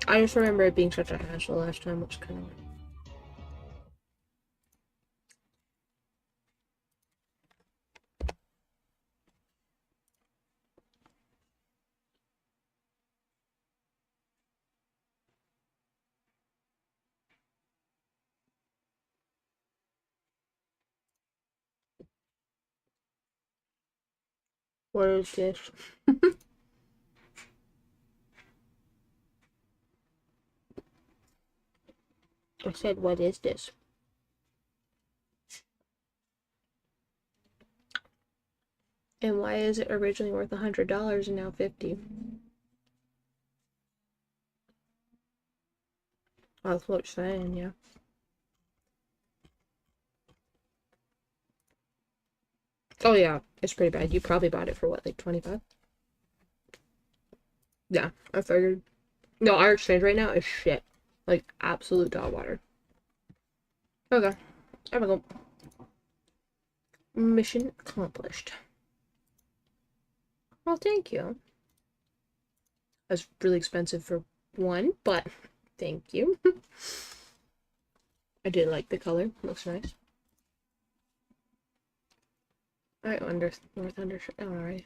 I just remember it being such a hassle last time, which kind of... What is this? I said, what is this? And why is it originally worth $100 and now $50? That's what you're saying, yeah. Oh yeah, it's pretty bad. You probably bought it for what, like 25? Yeah, I figured. No, our exchange right now is shit. Like, absolute dog water. Okay, there we go. Mission accomplished. Well, thank you. That's really expensive for one, but thank you. I did like the color. Looks nice. Alright, North Under. Alright.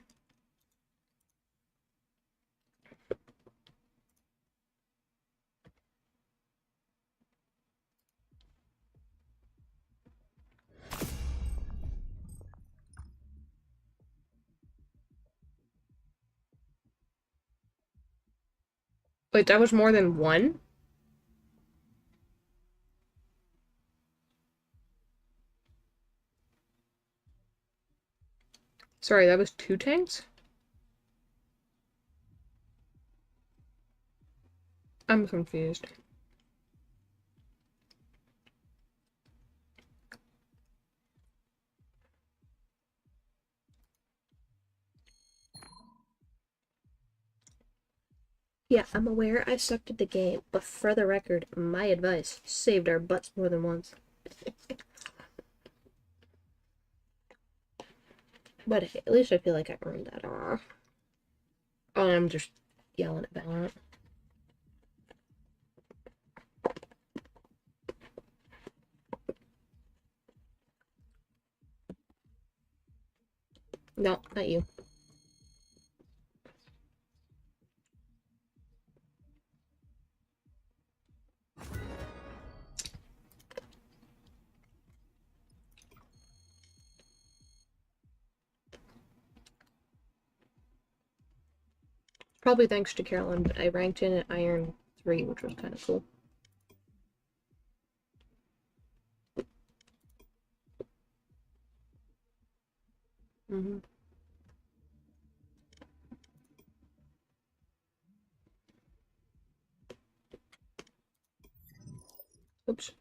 Wait, that was more than one? Sorry, that was 2 tanks? I'm confused. Yeah, I'm aware I sucked at the game, but for the record, my advice saved our butts more than once. But hey, at least I feel like I earned that. Oh, I'm just yelling at Valorant. No, not you. Probably thanks to Carolyn, but I ranked in at Iron 3, which was kind of cool. Mm-hmm. Oops.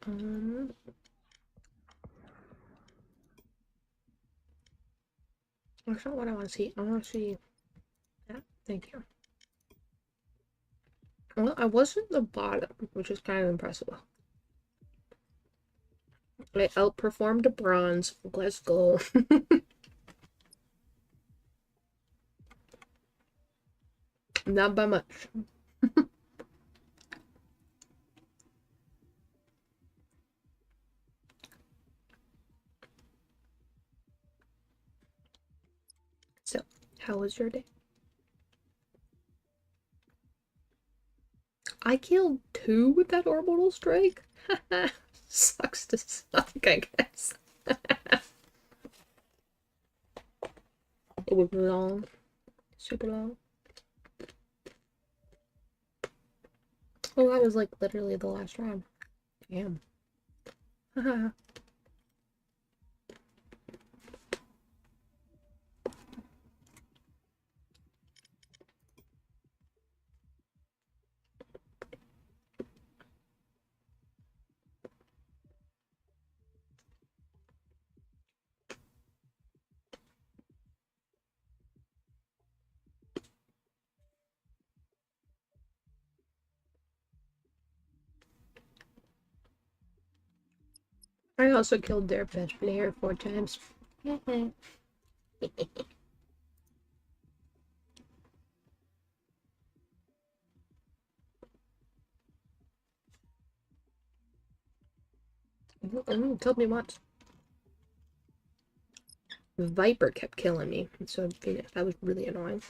That's not what I want to see. I want to see that. Thank you. Well, I wasn't the bottom, which is kind of impressive. I outperformed bronze. Let's go. Not by much. So, how was your day? I killed 2 with that orbital strike? Sucks to suck, I guess. It was long. Super long. Oh, that was like literally the last round. Damn. I also killed their best player 4 times. Told me once. Viper kept killing me, and so Phoenix. That was really annoying.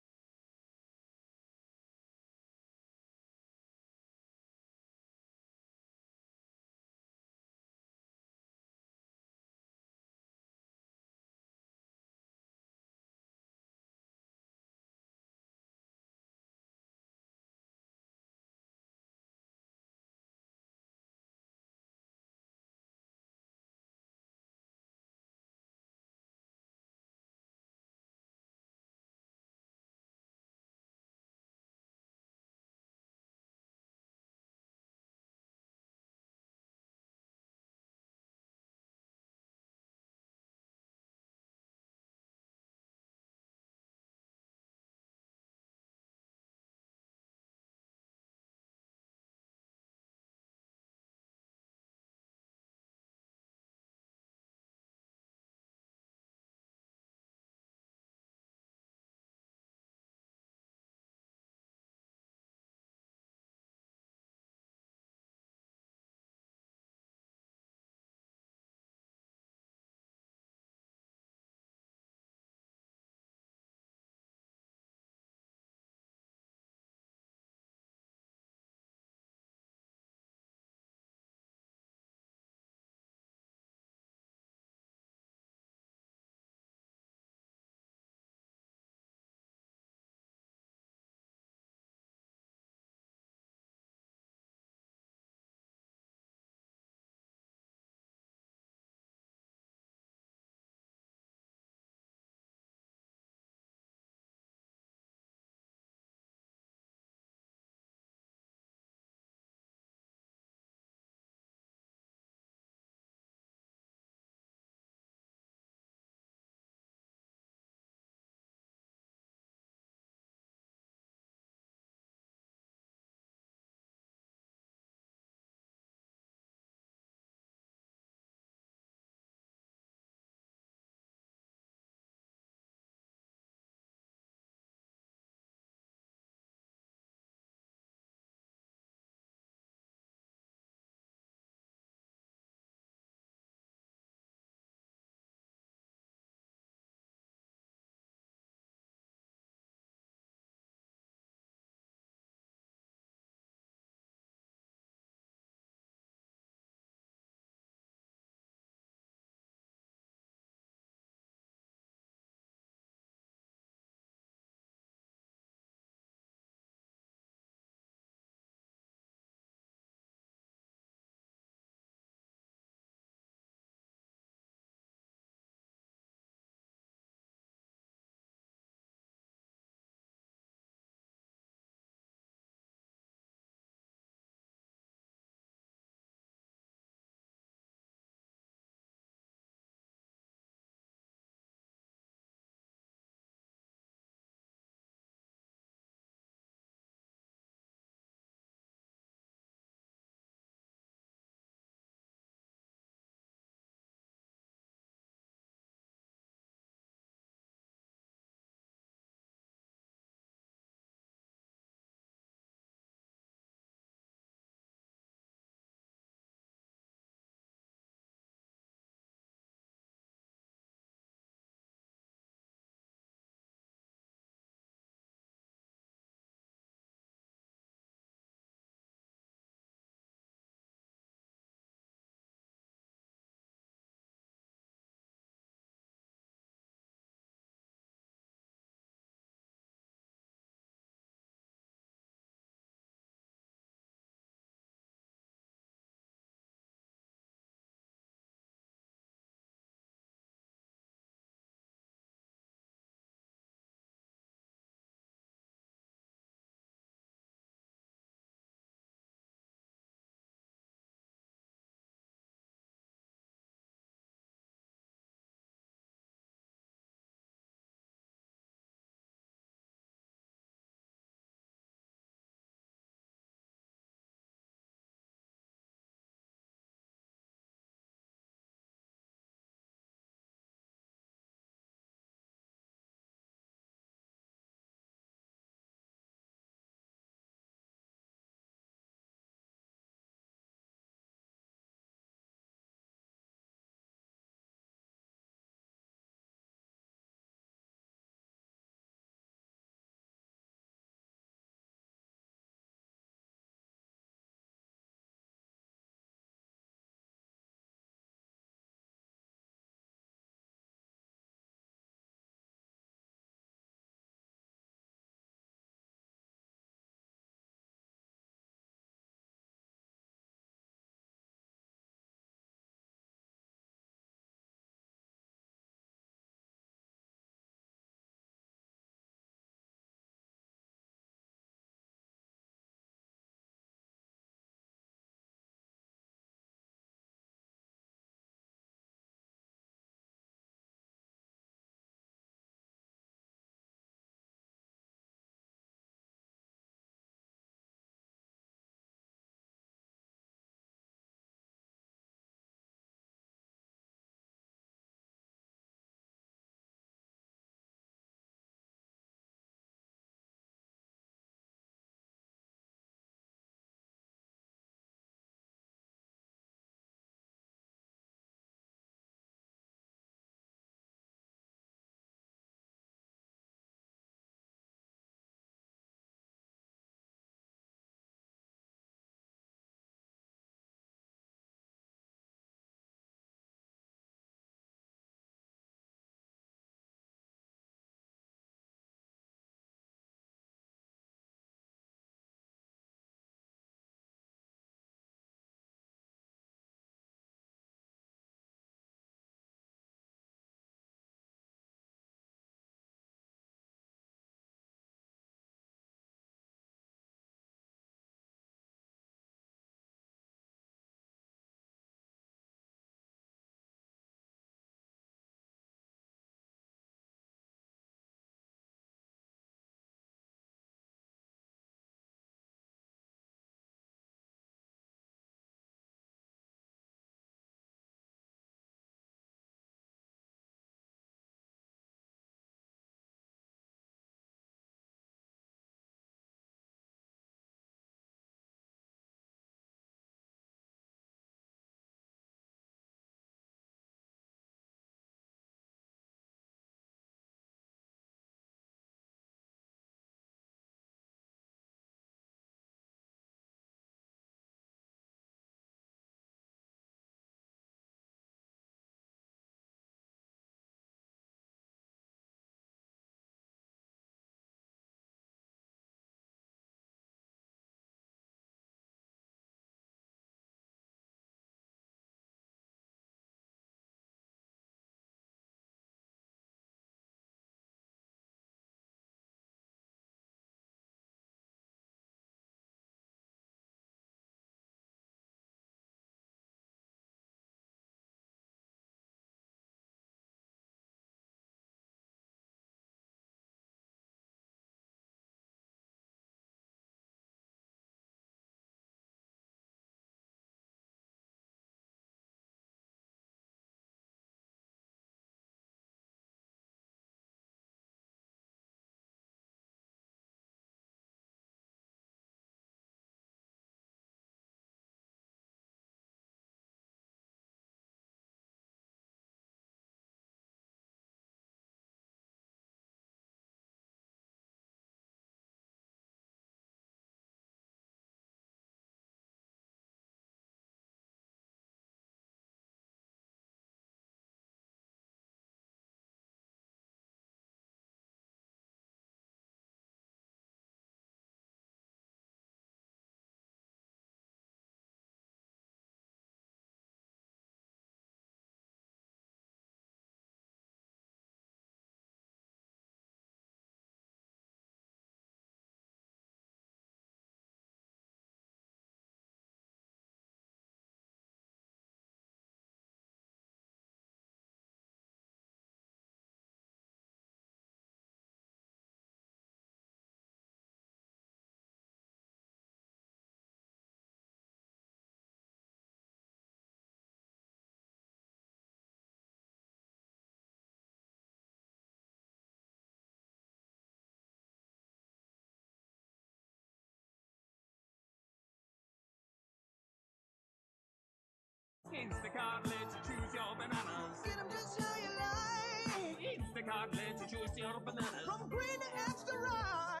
Instacart lets you choose your bananas. Get them just how you like. Instacart lets you choose your bananas. From green to extra ripe.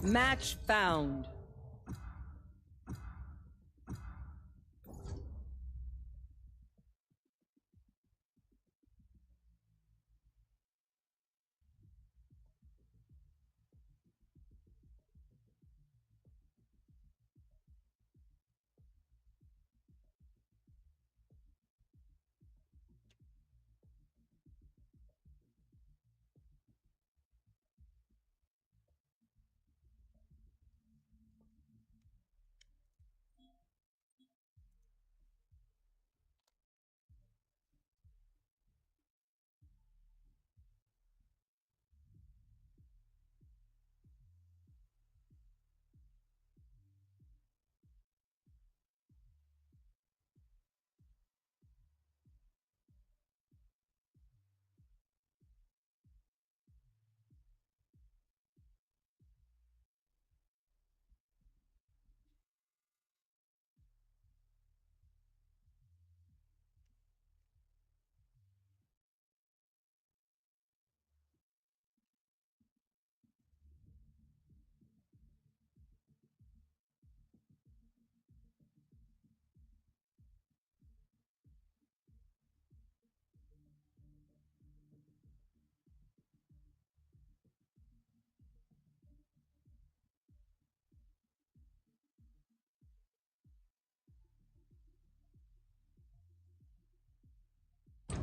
Match found.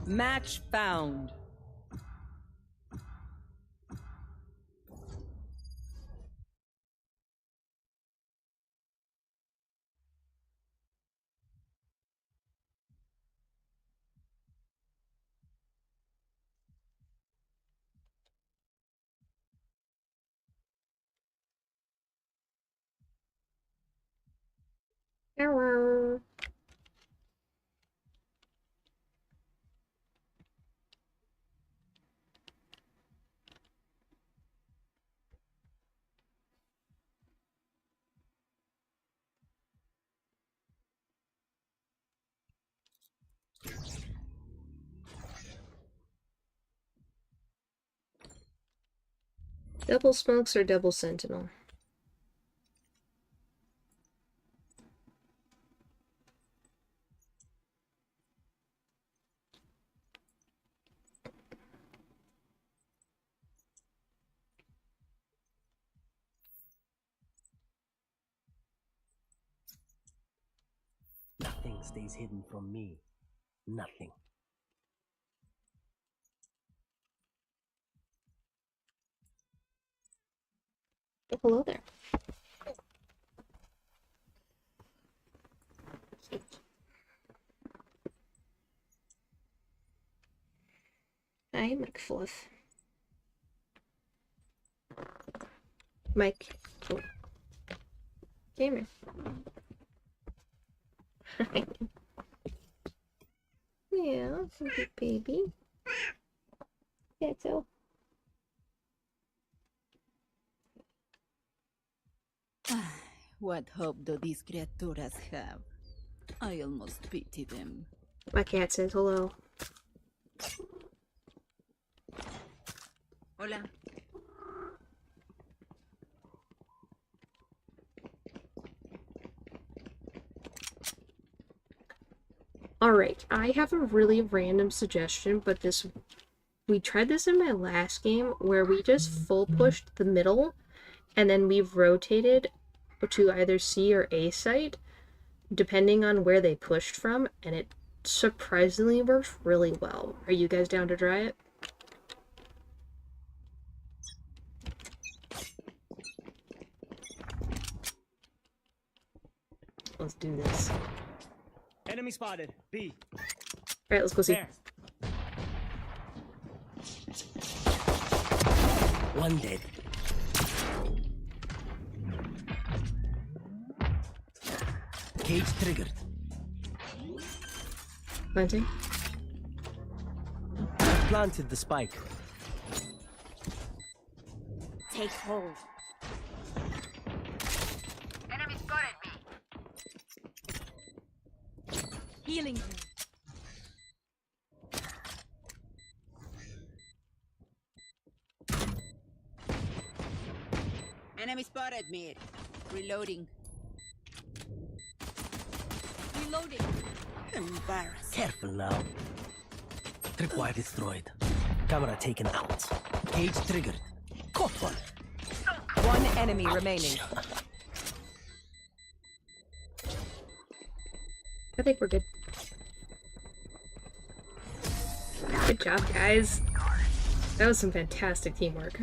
Match found. Error. Double smokes or double sentinel? Nothing stays hidden from me. Nothing. Oh, hello there. Hi, McFluff. Mike. Oh. Gamer. Yeah, good baby. Yeah, so. What hope do these criaturas have? I almost pity them. My cat says hello. Hola. Alright, I have a really random suggestion, but we tried this in my last game where we just full pushed the middle and then we've rotated to either C or A site depending on where they pushed from, and it surprisingly worked really well. Are you guys down to try it? Let's do this. Enemy spotted. B. Alright, let's go see. There. One dead. Cage triggered. Planting. Planted the spike. Take hold. Enemy spotted me. Healing you. Enemy spotted. Red mid. Reloading. Reloading. Embarrassing. Careful now. Tripwire destroyed. Camera taken out. Cage triggered. Caught one. One enemy remaining. I think we're good. Good job, guys. That was some fantastic teamwork.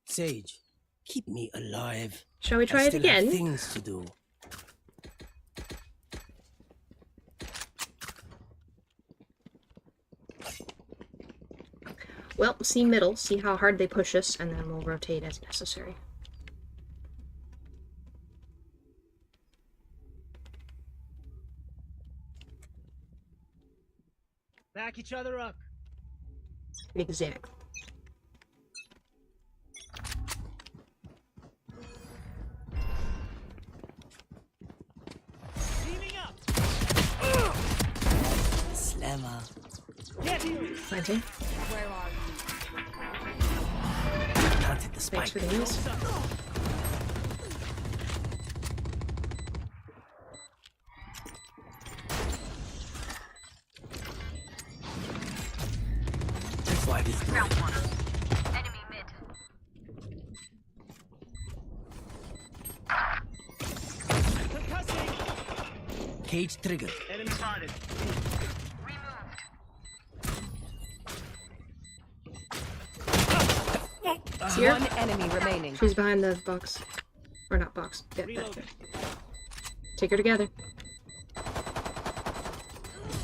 Sage, keep me alive. Shall we try I it still again? have things to do. Well, see middle, see how hard they push us, and then we'll rotate as necessary. Back each other up. Exactly. Teaming up. Slammer. Planting. Where are you? Planted the spike. Thanks for the news. Tripwire destroyed. Enemy mid. Cage triggered. Enemy spotted. Here. One enemy remaining. She's behind the box. Or not box. Yeah, that. Take her together.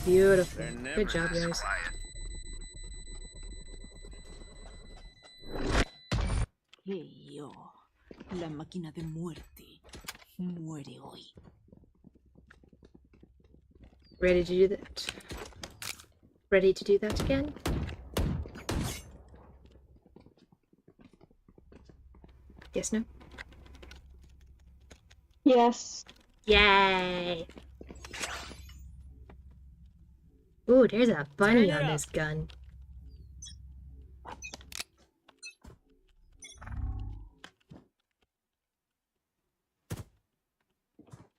Beautiful. Good job, guys. Hey yo, la máquina de muerte muere hoy. Ready to do that? Ready to do that again? Yes, no? Yes. Yay! Ooh, there's a bunny on this gun.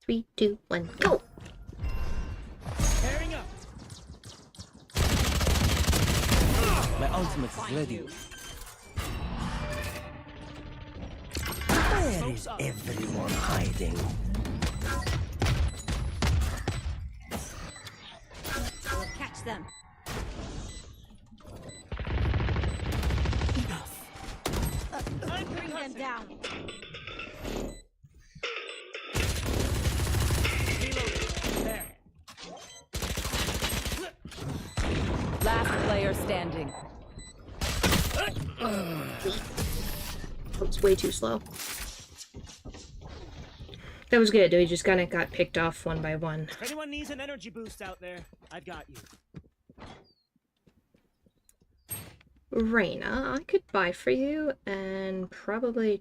Three, two, one, go! Pairing up. My ultimate is ready. Where is everyone hiding? We'll catch them. Bring them down. There. Last player standing. That was way too slow. That was good. We just kind of got picked off one by one. If anyone needs an energy boost out there, I've got you. Reina, I could buy for you, and probably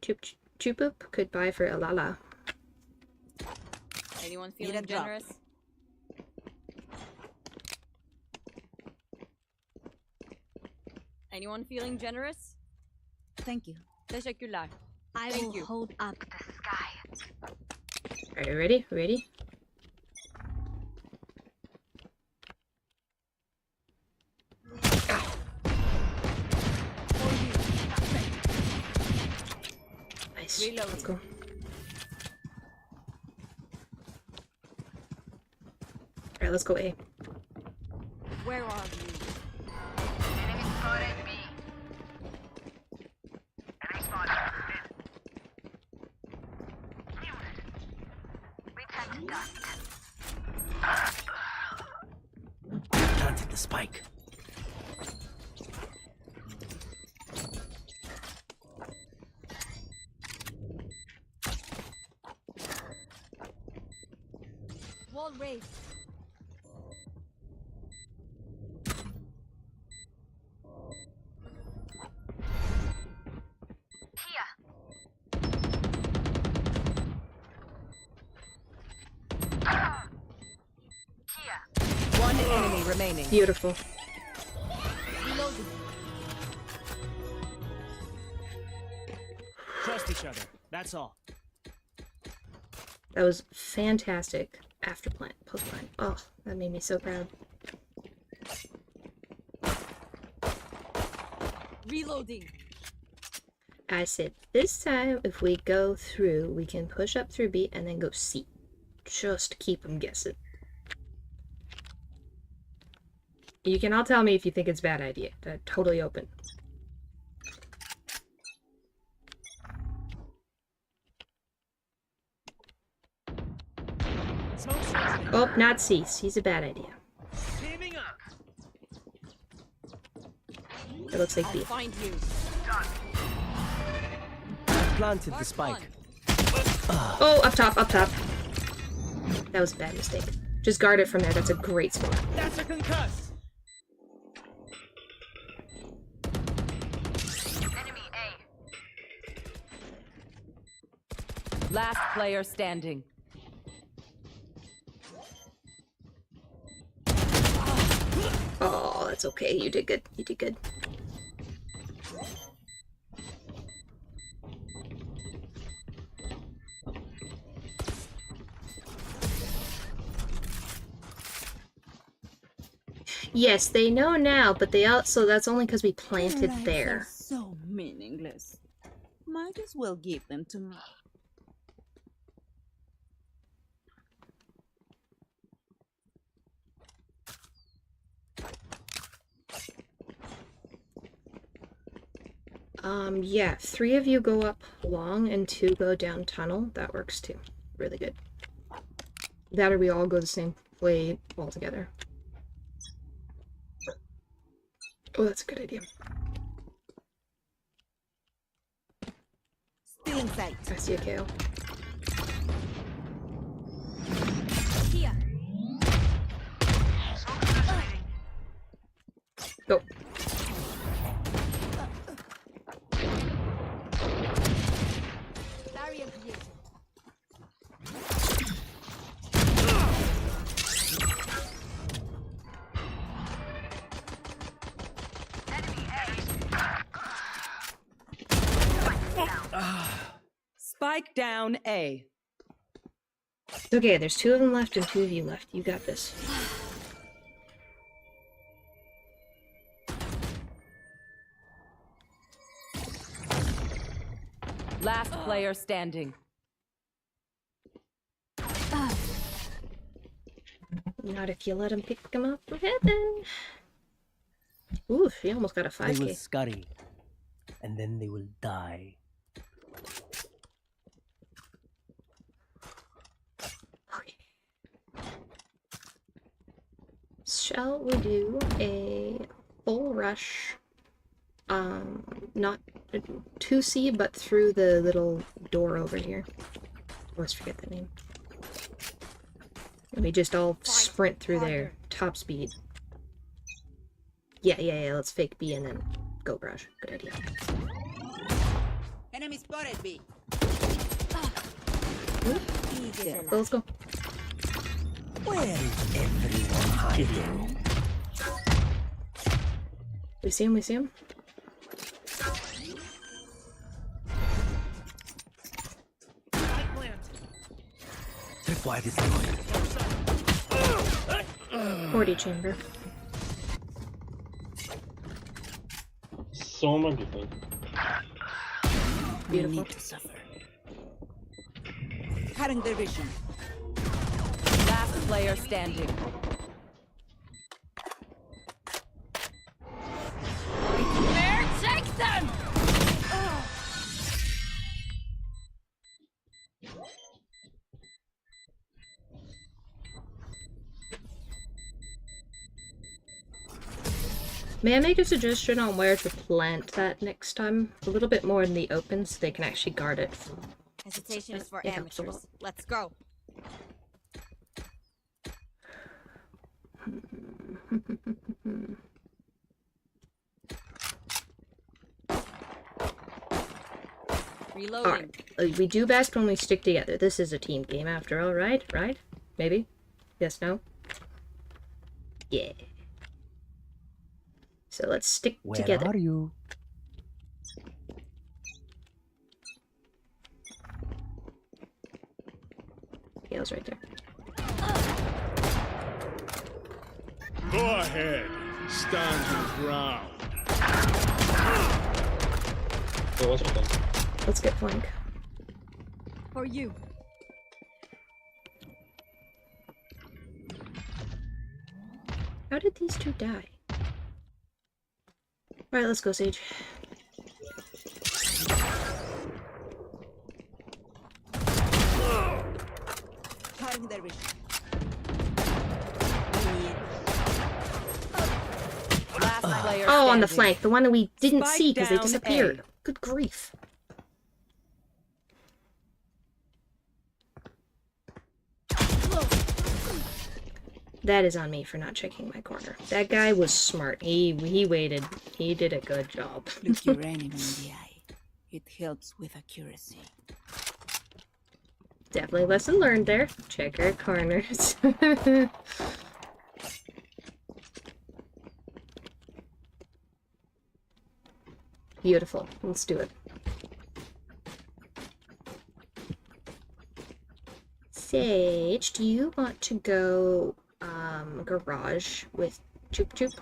Chupoop could buy for Alala. Anyone Need a feeling drop. generous? Anyone feeling generous? Thank you. Teşekkürler. I Thank will you. hold up. Are you ready? Ready? Nice. Let's go. Alright, let's go A. Where are you? Enemy spotted B. Enemy spotted mid. Return to dust. Planted the spike. Wall raised. One enemy remaining. Beautiful. Reloading. each other. That's all. That was fantastic. After plant, post plant. Oh, that made me so proud. Reloading. I said, this time, if we go through, we can push up through B and then go C. Just keep them guessing. You can all tell me if you think it's a bad idea. They're totally open. Oh, not C. C's a bad idea. It looks like B. Find you. Planted the spike. Oh, up top, up top. That was a bad mistake. Just guard it from there. That's a great spot. That's a concuss. Last player standing. Oh, that's okay. You did good. You did good. Yes, they know now, but they also, that's only because we planted Lives there. are so meaningless. Might as well give them to me. Yeah, 3 of you go up long and 2 go down tunnel. That works too. Really good. That or we all go the same way all together. Oh, that's a good idea. Still in sight. I see a KO. Here. Go. Barrier created. Spike down A. It's okay, there's 2 of them left and 2 of you left. You got this. Last player standing. Not if you let him pick them up from heaven. Oof, he almost got a They will 5k. scurry, and then they will die. Shall we do a full rush? Not 2C, but through the little door over here. I always forget the name. And we just all sprint through there, top speed. Yeah, let's fake B and then go brush. Good idea. Enemy spotted B. Yeah, let's go. Where is everyone hiding? We see him, we see him. Tripwire destroyed. 40 chamber. So much defense. Beautiful. Need to suffer. Cutting their vision. Last player standing. There, take them! May I make a suggestion on where to plant that next time? A little bit more in the open so they can actually guard it. Hesitation is for It helps a amateurs. lot. Let's go. Reloading. Alright, we do best when we stick together. This is a team game after all, right? Right? Maybe? Yes, no? Yeah. So let's stick Where together. are you? Yeah, I was right there. Go ahead. Stand your ground. Let's get flank. For you. How did these two die? Alright, let's go, Sage. Oh, on the flank. The one that we didn't see because they disappeared. Good grief. That is on me for not checking my corner. That guy was smart. He waited. He did a good job. Look your enemy in the eye. It helps with accuracy. Definitely lesson learned there. Check our corners. Beautiful. Let's do it. Sage, do you want to go garage with Choop Choop?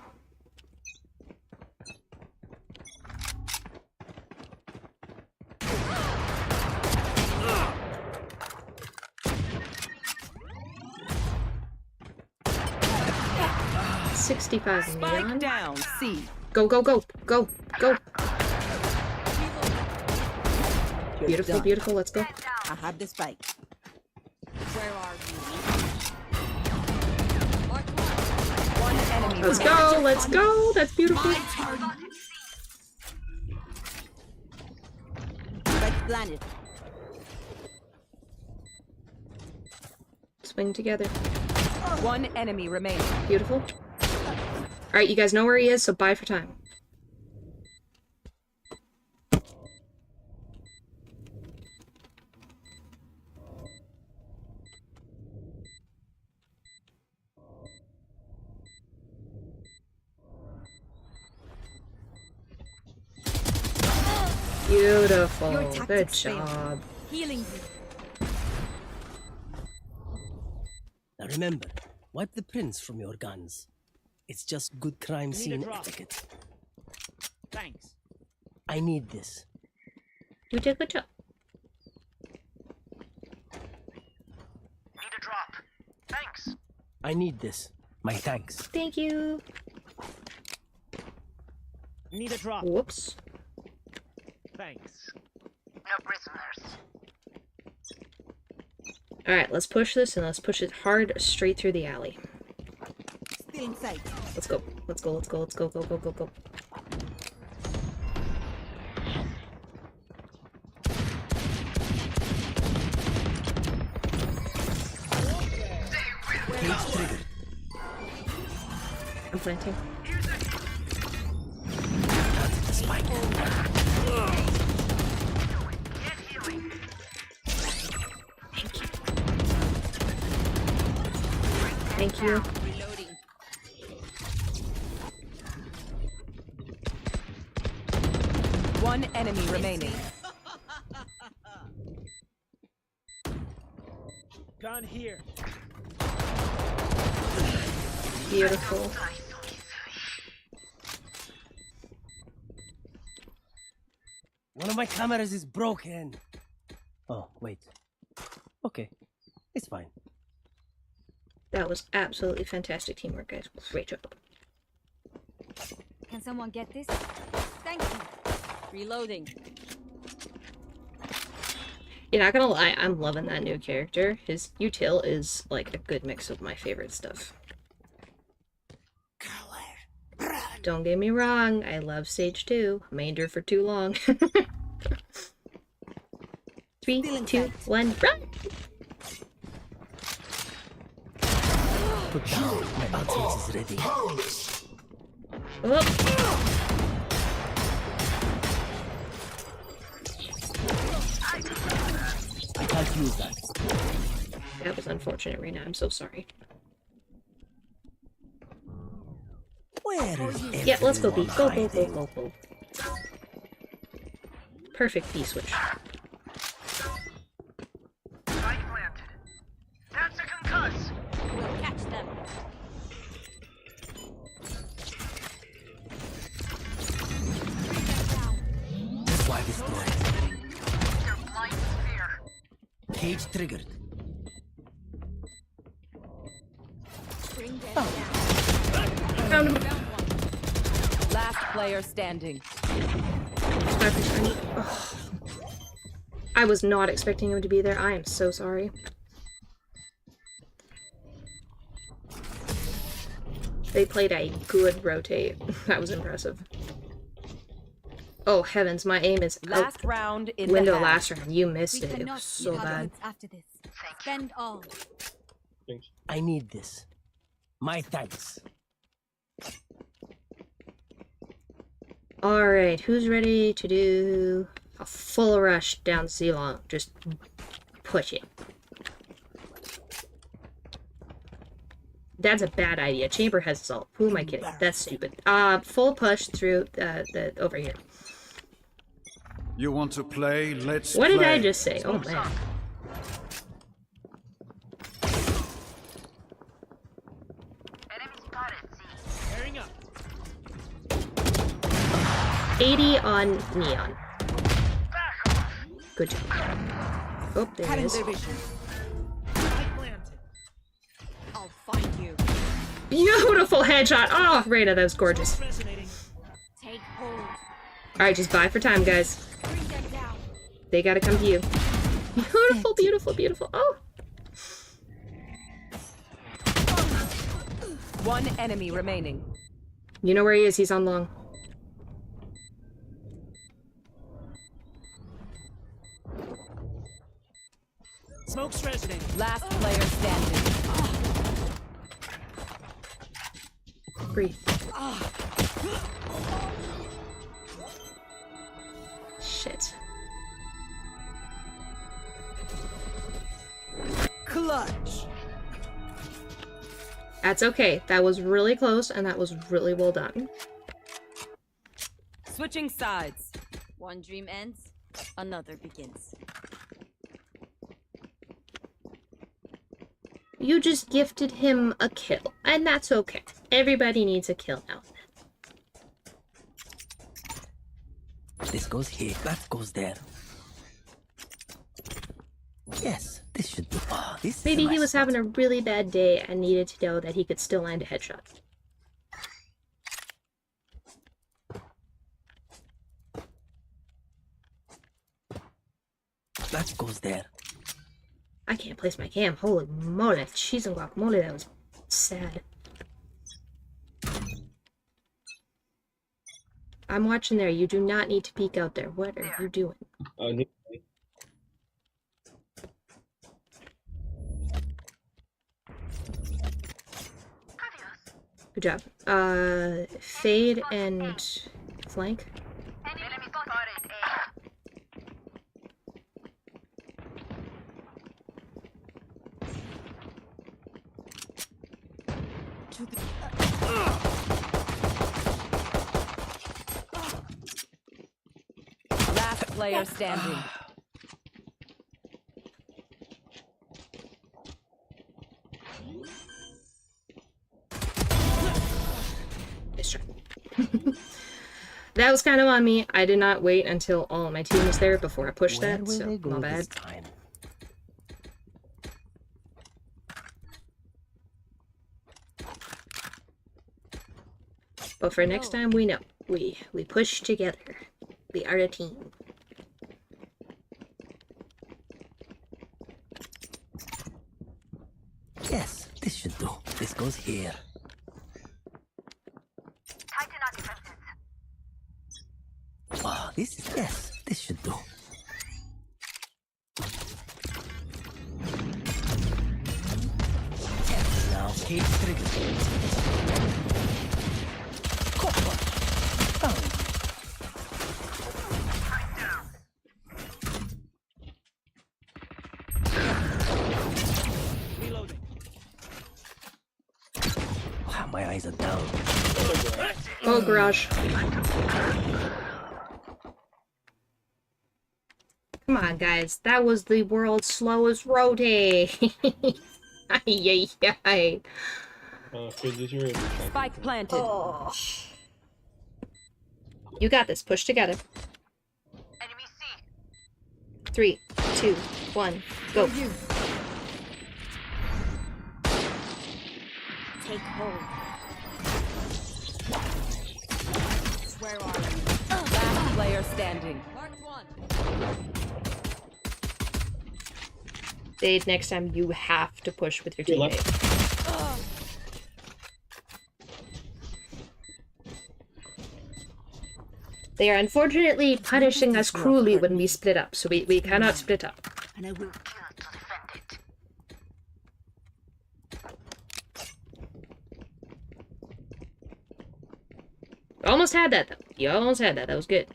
$65 neon. Down, C. Go, go, go, go, go. Beautiful, done. beautiful, let's go. I have the spike. Where are One enemy. Let's go, let's go. That's beautiful. Spike planted. Swing together. One enemy remaining. Beautiful. Alright, you guys know where he is, so bye for time. Beautiful. Good job. Healing you. Now remember, wipe the prints from your guns. It's just good crime scene etiquette. Thanks. I need this. You did a good job. Need a drop. Thanks. I need this. My thanks. Thank you. Need a drop. Whoops. Thanks. No prisoners. Alright, let's push this and let's push it hard straight through the alley. Still in sight. Let's go. Let's go, let's go, let's go, go, go, go, go. Cage triggered. I'm planting. Planted the spike. Thank you. Reloading. One enemy remaining. Gun here. Beautiful. One of my cameras is broken. Oh, wait. Okay. It's fine. That was absolutely fantastic teamwork, guys. Great job. Can someone get this? Thank you. Reloading. You're not gonna lie, I'm loving that new character. His util is like a good mix of my favorite stuff. Don't get me wrong, I love Sage 2. Mained her for too long. 3, 2, 1, run! Put down. My ultimate is ready. Powerless. Oh. I can't use that. That was unfortunate, Rena. I'm so sorry. Where is Yeah, let's go B. everyone Go, go, go, hiding? go, go. Perfect B switch. Cage triggered. Found him. Last player standing. Oh. I was not expecting him to be there. I am so sorry. They played a good rotate. That was impressive. Oh heavens, my aim is last out round in window. the Last round, you missed We it. It cannot was so keep our bad. goods after this. Spend all. I need this. My thanks. All right, who's ready to do a full rush down C-Long? Just push it. That's a bad idea. Chamber has assault. Who am I kidding? That's stupid. Full push through the over here. You want to play? Let's What play. did I just say? Oh man. Pairing up. 80 on Neon. Good job. Oh, there it is. I'll find you. Beautiful headshot. Oh, Reyna, that was gorgeous. Take hold. Alright, just buy for time, guys. Bring them down. They gotta come to you. Beautiful, beautiful, beautiful. Oh! One enemy remaining. You know where he is. He's on long. Smoke's resonating. Last player standing. Breathe. Shit. Clutch. That's okay. That was really close, and that was really well done. Switching sides. One dream ends, another begins. You just gifted him a kill, and that's okay. Everybody needs a kill now. This goes here, that goes there. Yes, this should do. Oh, this Maybe is he my was having a really bad day and needed to know that he could still land a headshot. That goes there. I can't place my cam. Holy moly. Cheese and guacamole, that was sad. I'm watching there. You do not need to peek out there. What are you doing? Good job. Fade and flank. Last player standing. Nice try. That was kind of on me. I did not wait until all my team was there before I pushed Where that, will so they go my this bad. time? But for next time, we know. We push together. We are a team. Yes, this should do. This goes here. Oh, this is yes. This should do. Careful now, cage trigger. Copper. Found. Reloading. Wow, my eyes are down. Oh, garage. Come on, guys. That was the world's slowest rotate. Ay, ay, ay. Spike planted. Oh. You got this. Push together. 3, 2, 1, go. Take hold. Where are you? Last player standing. Marked one. Dade, next time you have to push with your teammate. They are unfortunately punishing us cruelly when we split up, so we cannot split up. And I will Almost had that, though. You almost had that. That was good.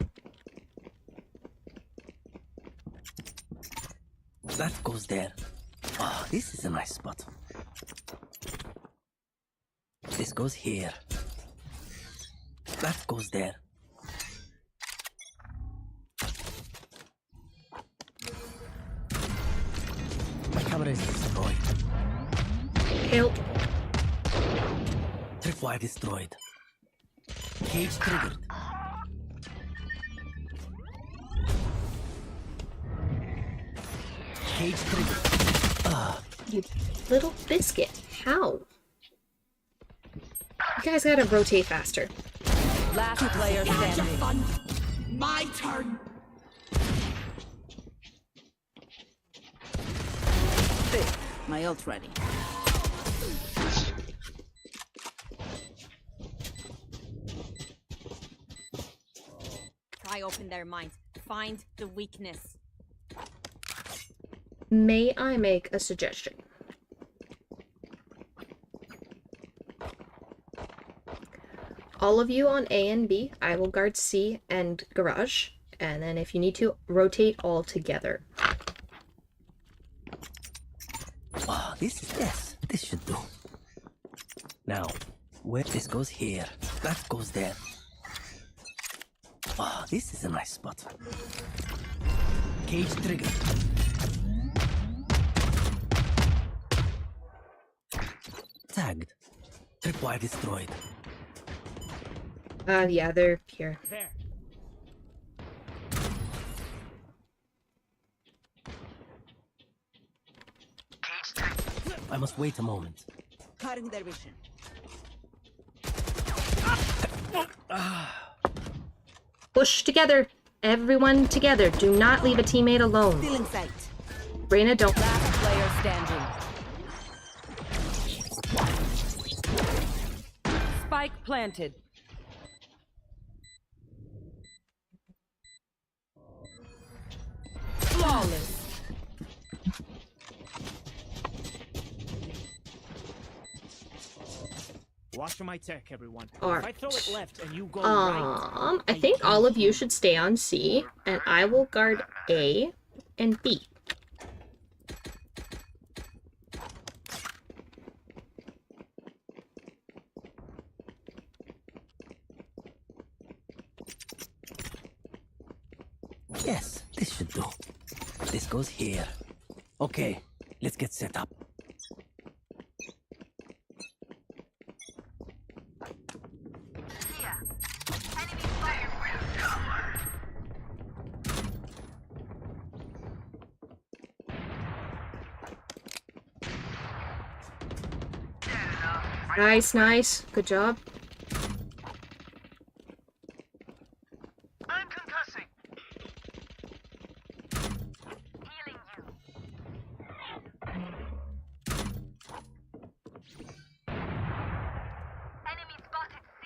That goes there. Oh, this is a nice spot. This goes here. That goes there. My camera is destroyed. Help. Tripwire destroyed. Cage triggered. Cage triggered. You little biscuit. How? You guys gotta rotate faster. Last player standing. My turn. My ult ready. Pry open their minds. Find the weakness. May I make a suggestion? All of you on A and B, I will guard C and garage, and then if you need to, rotate all together. Oh, this should do. Now, where this goes here, that goes there. Oh, this is a nice spot. Cage trigger. Tagged. Tripwire destroyed. Yeah, they're here. There. I must wait a moment. Cutting their vision. Push together. Everyone together. Do not leave a teammate alone. Still in sight. Reina, don't. Last player standing. Spike planted. Flawless. Watch my tech, everyone. Alright. If I throw it left and you go right, I think all of you should stay on C, and I will guard A and B. Yes, this should do. This goes here. Okay, let's get set up. Nice, nice. Good job. I'm concussing. Healing you. Enemy spotted C.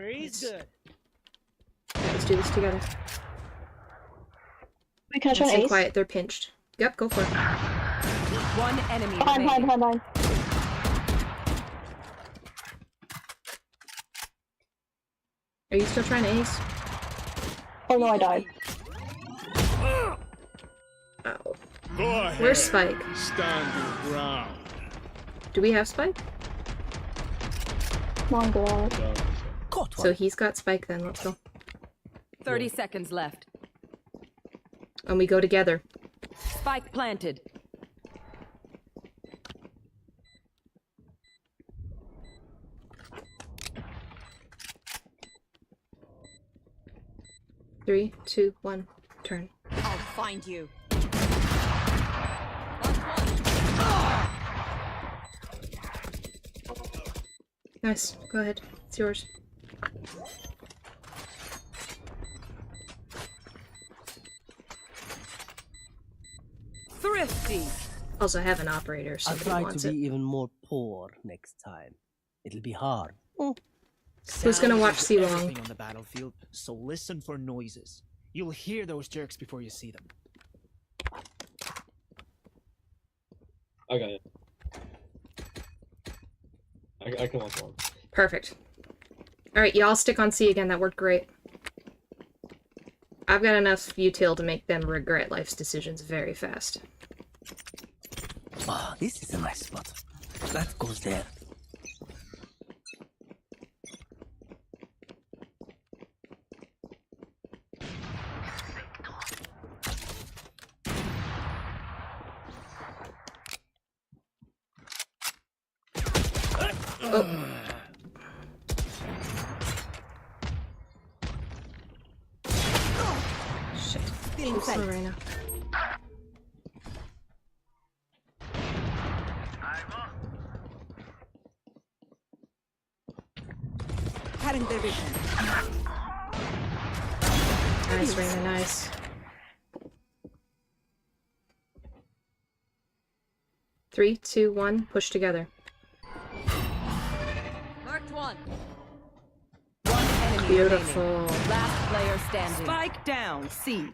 three's good. Let's do this together. We catch on Stay ace. quiet. They're pinched. Yep, go for it. One enemy Behind, remaining. behind. Are you still trying to ace? Oh no, I died. Ow. Go ahead. Where's Spike? Stand your ground. Do we have Spike? Come on, girl. So he's got Spike then. Let's go. 30 seconds left. And we go together. Spike planted. 3, 2, 1, turn. I'll find you. Nice. Go ahead. It's yours. Thrifty. Also, I have an operator, so I'll if try wants to it. be even more poor next time. It'll be hard. Who's gonna watch Sound is C-Long? everything on the battlefield, so listen for noises. You'll hear those jerks before you see them. I got it. I can watch one. Perfect. Alright, y'all stick on C again. That worked great. I've got enough util to make them regret life's decisions very fast. Ah, this is a nice spot. That goes there. Oh. Shit. I'm slow right now. Cutting their vision. Nice, Raina, nice. 3, 2, 1, push together. Marked one. One enemy Beautiful. remaining. Last player standing. Spike down. C.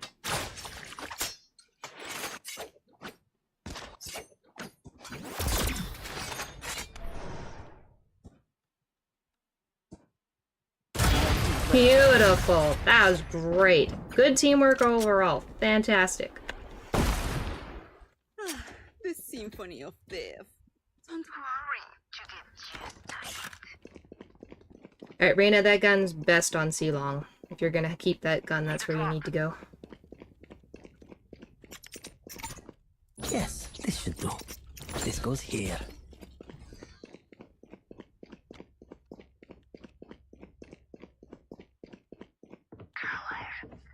Beautiful. That was great. Good teamwork overall. Fantastic. The symphony of death. Don't Alright, Raina, that gun's best on C-Long. If you're gonna keep that gun, that's where you need to go. Yes, this should do. This goes here.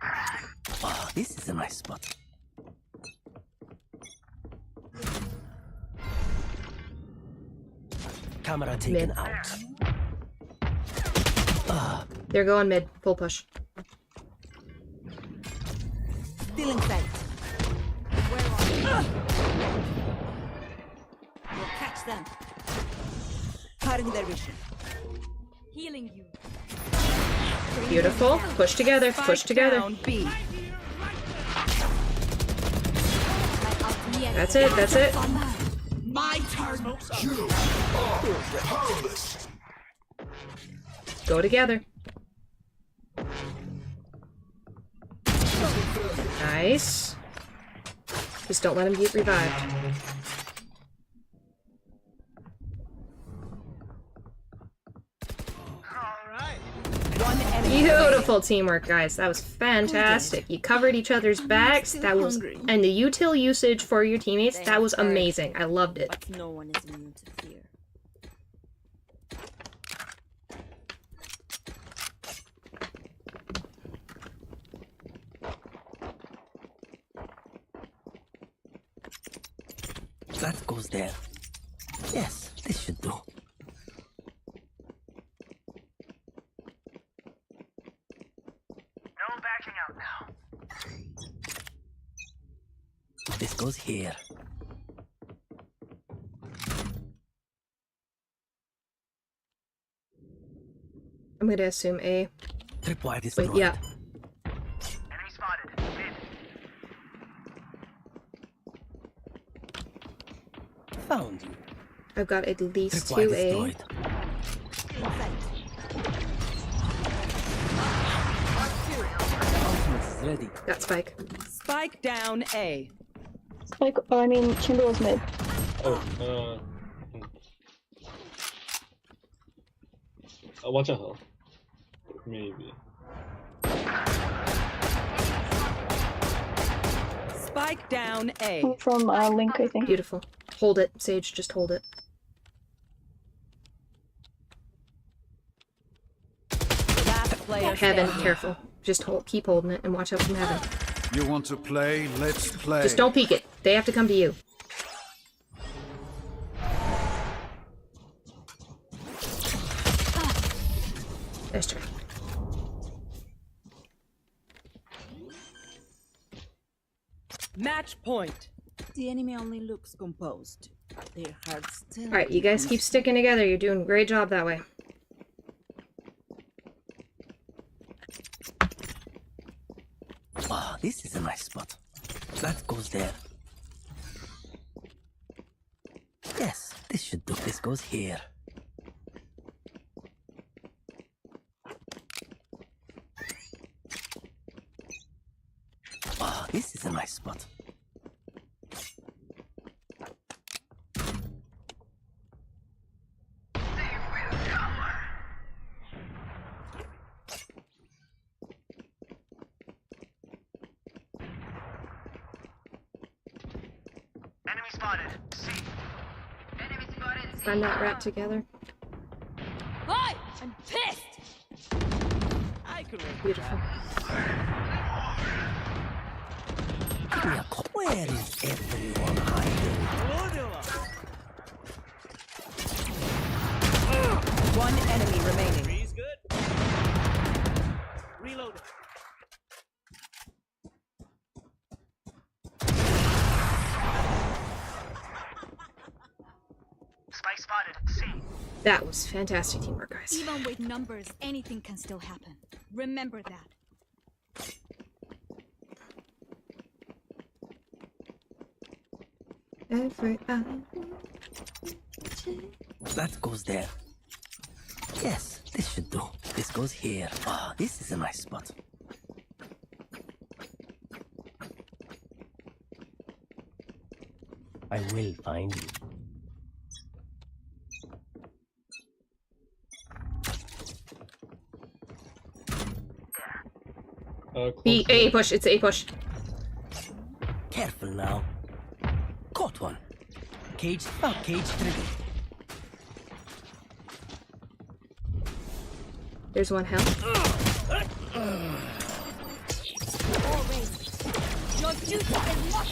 Ah, this is a nice spot. Camera taken Mid. out. They're going mid. Full push. Still in sight. Where are you? We'll catch them. Cutting their vision. Healing you. Beautiful. Push together. Push together. B. That's it. That's it. My turn. Go together. Nice. Just don't let him get revived. One enemy. Beautiful teamwork, guys. That was fantastic. You covered each other's backs. That was, and the util usage for your teammates. That was amazing. I loved it. But no one is immune to fear. That goes there. Yes, this should do. No backing out now. This goes here. I'm gonna assume A. Tripwire is Wait, yeah. Enemy spotted. Mid. Found you. I've got at least Tripwire 2 A. destroyed. Ultimate is ready. Got Spike. Spike down A. Like, I mean, Chamber was mid. Oh, watch out, health. Maybe. Spike down A. Come from Link, I think. Beautiful. Hold it, Sage. Just hold it. Last player Heaven, standing. careful. Just keep holding it and watch out from heaven. You want to play? Let's play. Just don't peek it. They have to come to you. Nice try. Match point. The enemy only looks composed. Their hearts still. Alright, you guys keep sticking together. You're doing a great job that way. Oh, this is a nice spot. That goes there. Yes, this should do. This goes here. Oh, this is a nice spot. Enemy spotted. C. Enemy spotted. C. Find that rat together. Hi! I'm pissed! I could wait. Beautiful. Give me a call. Where is everyone hiding? One enemy remaining. He's good. Reloading. Spike spotted. C. That was fantastic teamwork, guys. Even with numbers, anything can still happen. Remember that. That goes there. Yes, this should do. This goes here. Oh, this is a nice spot. I will find you. B, A push. It's A push. Careful now. Caught one. Cage. Oh, cage trigger. There's one health.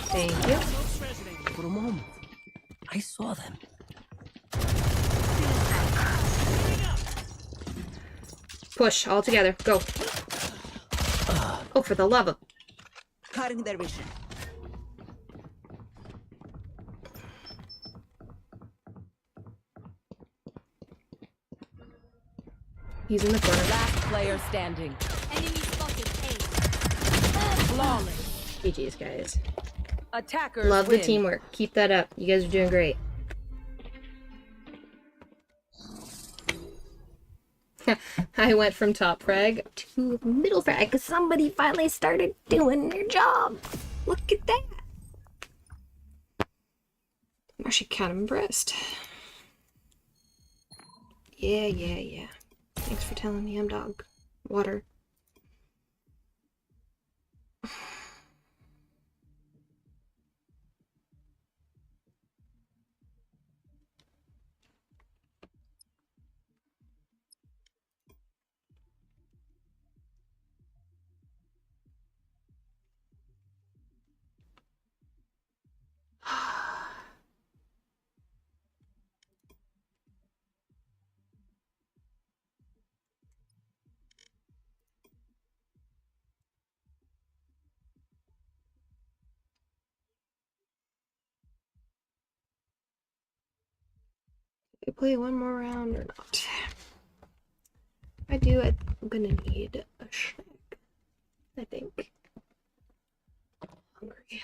Thank you. For a moment, I saw them. Push all together. Go. Oh, for the love of. Cutting their vision. He's in the corner. Last player standing. Enemy spotted. A. Flawless. GG's, guys. Attackers Love the win. teamwork. Keep that up. You guys are doing great. I went from top frag to middle frag because somebody finally started doing their job. Look at that. I'm actually kind of impressed. Yeah. Thanks for telling me I'm dog. Water. I play one more round or not? If I do, I'm gonna need a snack. I think. Hungry.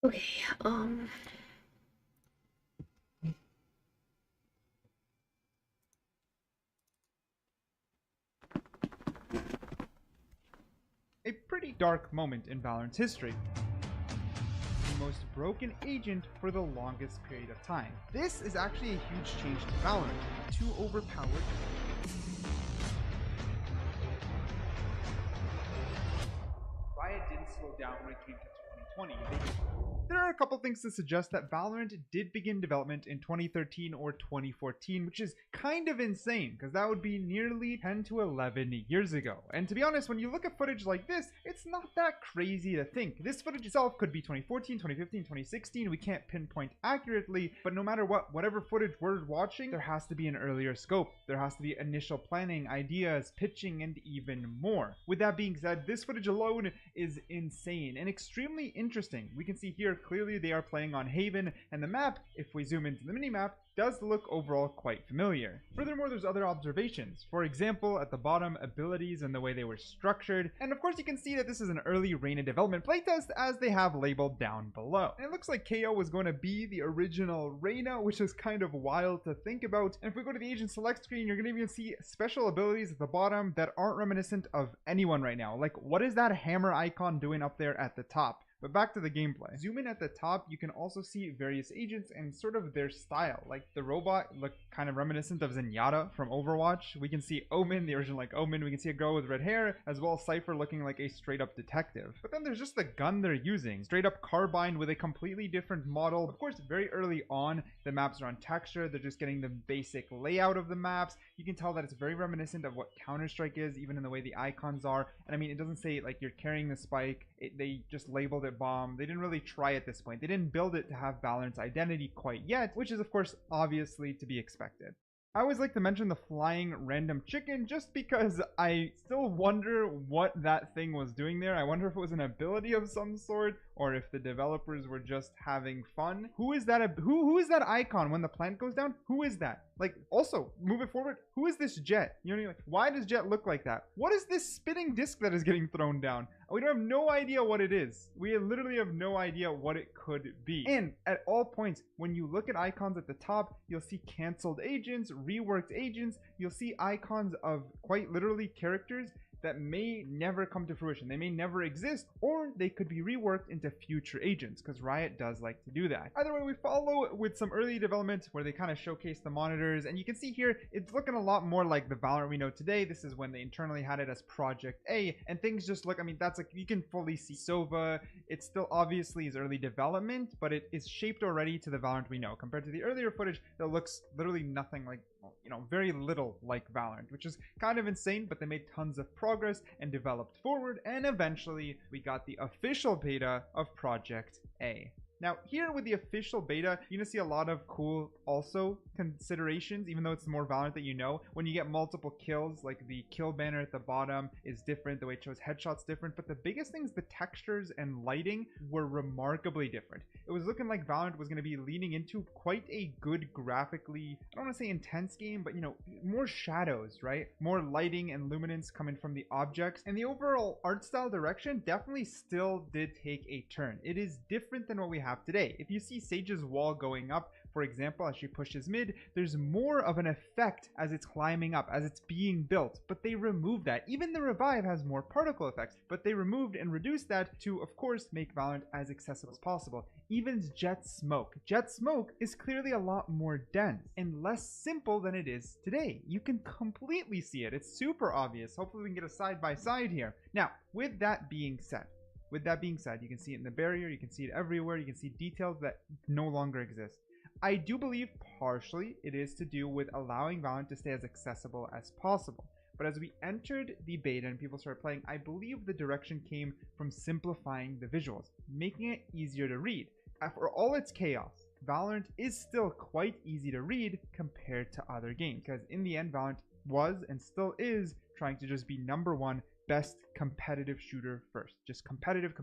Okay, A pretty dark moment in Valorant's history. The most broken agent for the longest period of time. This is actually a huge change to Valorant. Too overpowered. Riot didn't slow down when it came to 2020. There are a couple things to suggest that Valorant did begin development in 2013 or 2014, which is kind of insane because that would be nearly 10 to 11 years ago. And to be honest, when you look at footage like this, it's not that crazy to think. This footage itself could be 2014, 2015, 2016. We can't pinpoint accurately, but no matter what, whatever footage we're watching, there has to be an earlier scope. There has to be initial planning, ideas, pitching, and even more. With that being said, this footage alone is insane and extremely interesting. We can see here clearly they are playing on Haven, and the map, if we zoom into the minimap, does look overall quite familiar. Furthermore, there's other observations. For example, at the bottom, abilities and the way they were structured. And of course, you can see that this is an early Reyna development playtest as they have labeled down below. And it looks like KO was going to be the original Reyna, which is kind of wild to think about. And if we go to the agent select screen, you're going to even see special abilities at the bottom that aren't reminiscent of anyone right now. Like, what is that hammer icon doing up there at the top? But back to the gameplay. Zoom in at the top, you can also see various agents and sort of their style. Like the robot looked kind of reminiscent of Zenyatta from Overwatch. We can see Omen, the original like Omen. We can see a girl with red hair, as well as Cypher looking like a straight up detective. But then there's just the gun they're using. Straight up carbine with a completely different model. Of course, very early on, the maps are on texture. They're just getting the basic layout of the maps. You can tell that it's very reminiscent of what Counter-Strike is, even in the way the icons are. And I mean, it doesn't say like you're carrying the spike. They just labeled it bomb. They didn't really try at this point. They didn't build it to have Valorant's identity quite yet, which is of course obviously to be expected. I always like to mention the flying random chicken just because I still wonder what that thing was doing there. I wonder if it was an ability of some sort or if the developers were just having fun. Who is that? Who is that icon when the plant goes down? Who is that? Like, also, move it forward. Who is this Jet? You know, like, why does Jet look like that? What is this spinning disc that is getting thrown down? We don't have no idea what it is. We literally have no idea what it could be. And at all points, when you look at icons at the top, you'll see canceled agents, reworked agents. You'll see icons of quite literally characters that may never come to fruition. They may never exist, or they could be reworked into future agents, because Riot does like to do that. Either way, we follow with some early development where they kind of showcase the monitors, and you can see here, it's looking a lot more like the Valorant we know today. This is when they internally had it as Project A, and things just look, I mean, that's like, you can fully see Sova. It still obviously is early development, but it is shaped already to the Valorant we know, compared to the earlier footage that looks literally nothing like, you know, very little like Valorant, which is kind of insane, but they made tons of progress and developed forward, and eventually we got the official beta of Project A. Now, here with the official beta, you're going to see a lot of cool also considerations, even though it's more Valorant that you know. When you get multiple kills, like the kill banner at the bottom is different, the way it shows headshots different, but the biggest thing is the textures and lighting were remarkably different. It was looking like Valorant was going to be leaning into quite a good graphically, I don't want to say intense game, but you know, more shadows, right? More lighting and luminance coming from the objects, and the overall art style direction definitely still did take a turn. It is different than what we have today. If you see Sage's wall going up, for example, as she pushes mid, there's more of an effect as it's climbing up, as it's being built, but they removed that. Even the revive has more particle effects, but they removed and reduced that to, of course, make Valorant as accessible as possible. Even Jet Smoke. Jet Smoke is clearly a lot more dense and less simple than it is today. You can completely see it. It's super obvious. Hopefully we can get a side by side here. Now, with that being said, you can see it in the barrier, you can see it everywhere, you can see details that no longer exist. I do believe partially it is to do with allowing Valorant to stay as accessible as possible. But as we entered the beta and people started playing, I believe the direction came from simplifying the visuals, making it easier to read. For all its chaos, Valorant is still quite easy to read compared to other games, because in the end, Valorant was and still is trying to just be #1 best competitive shooter first. Just competitive.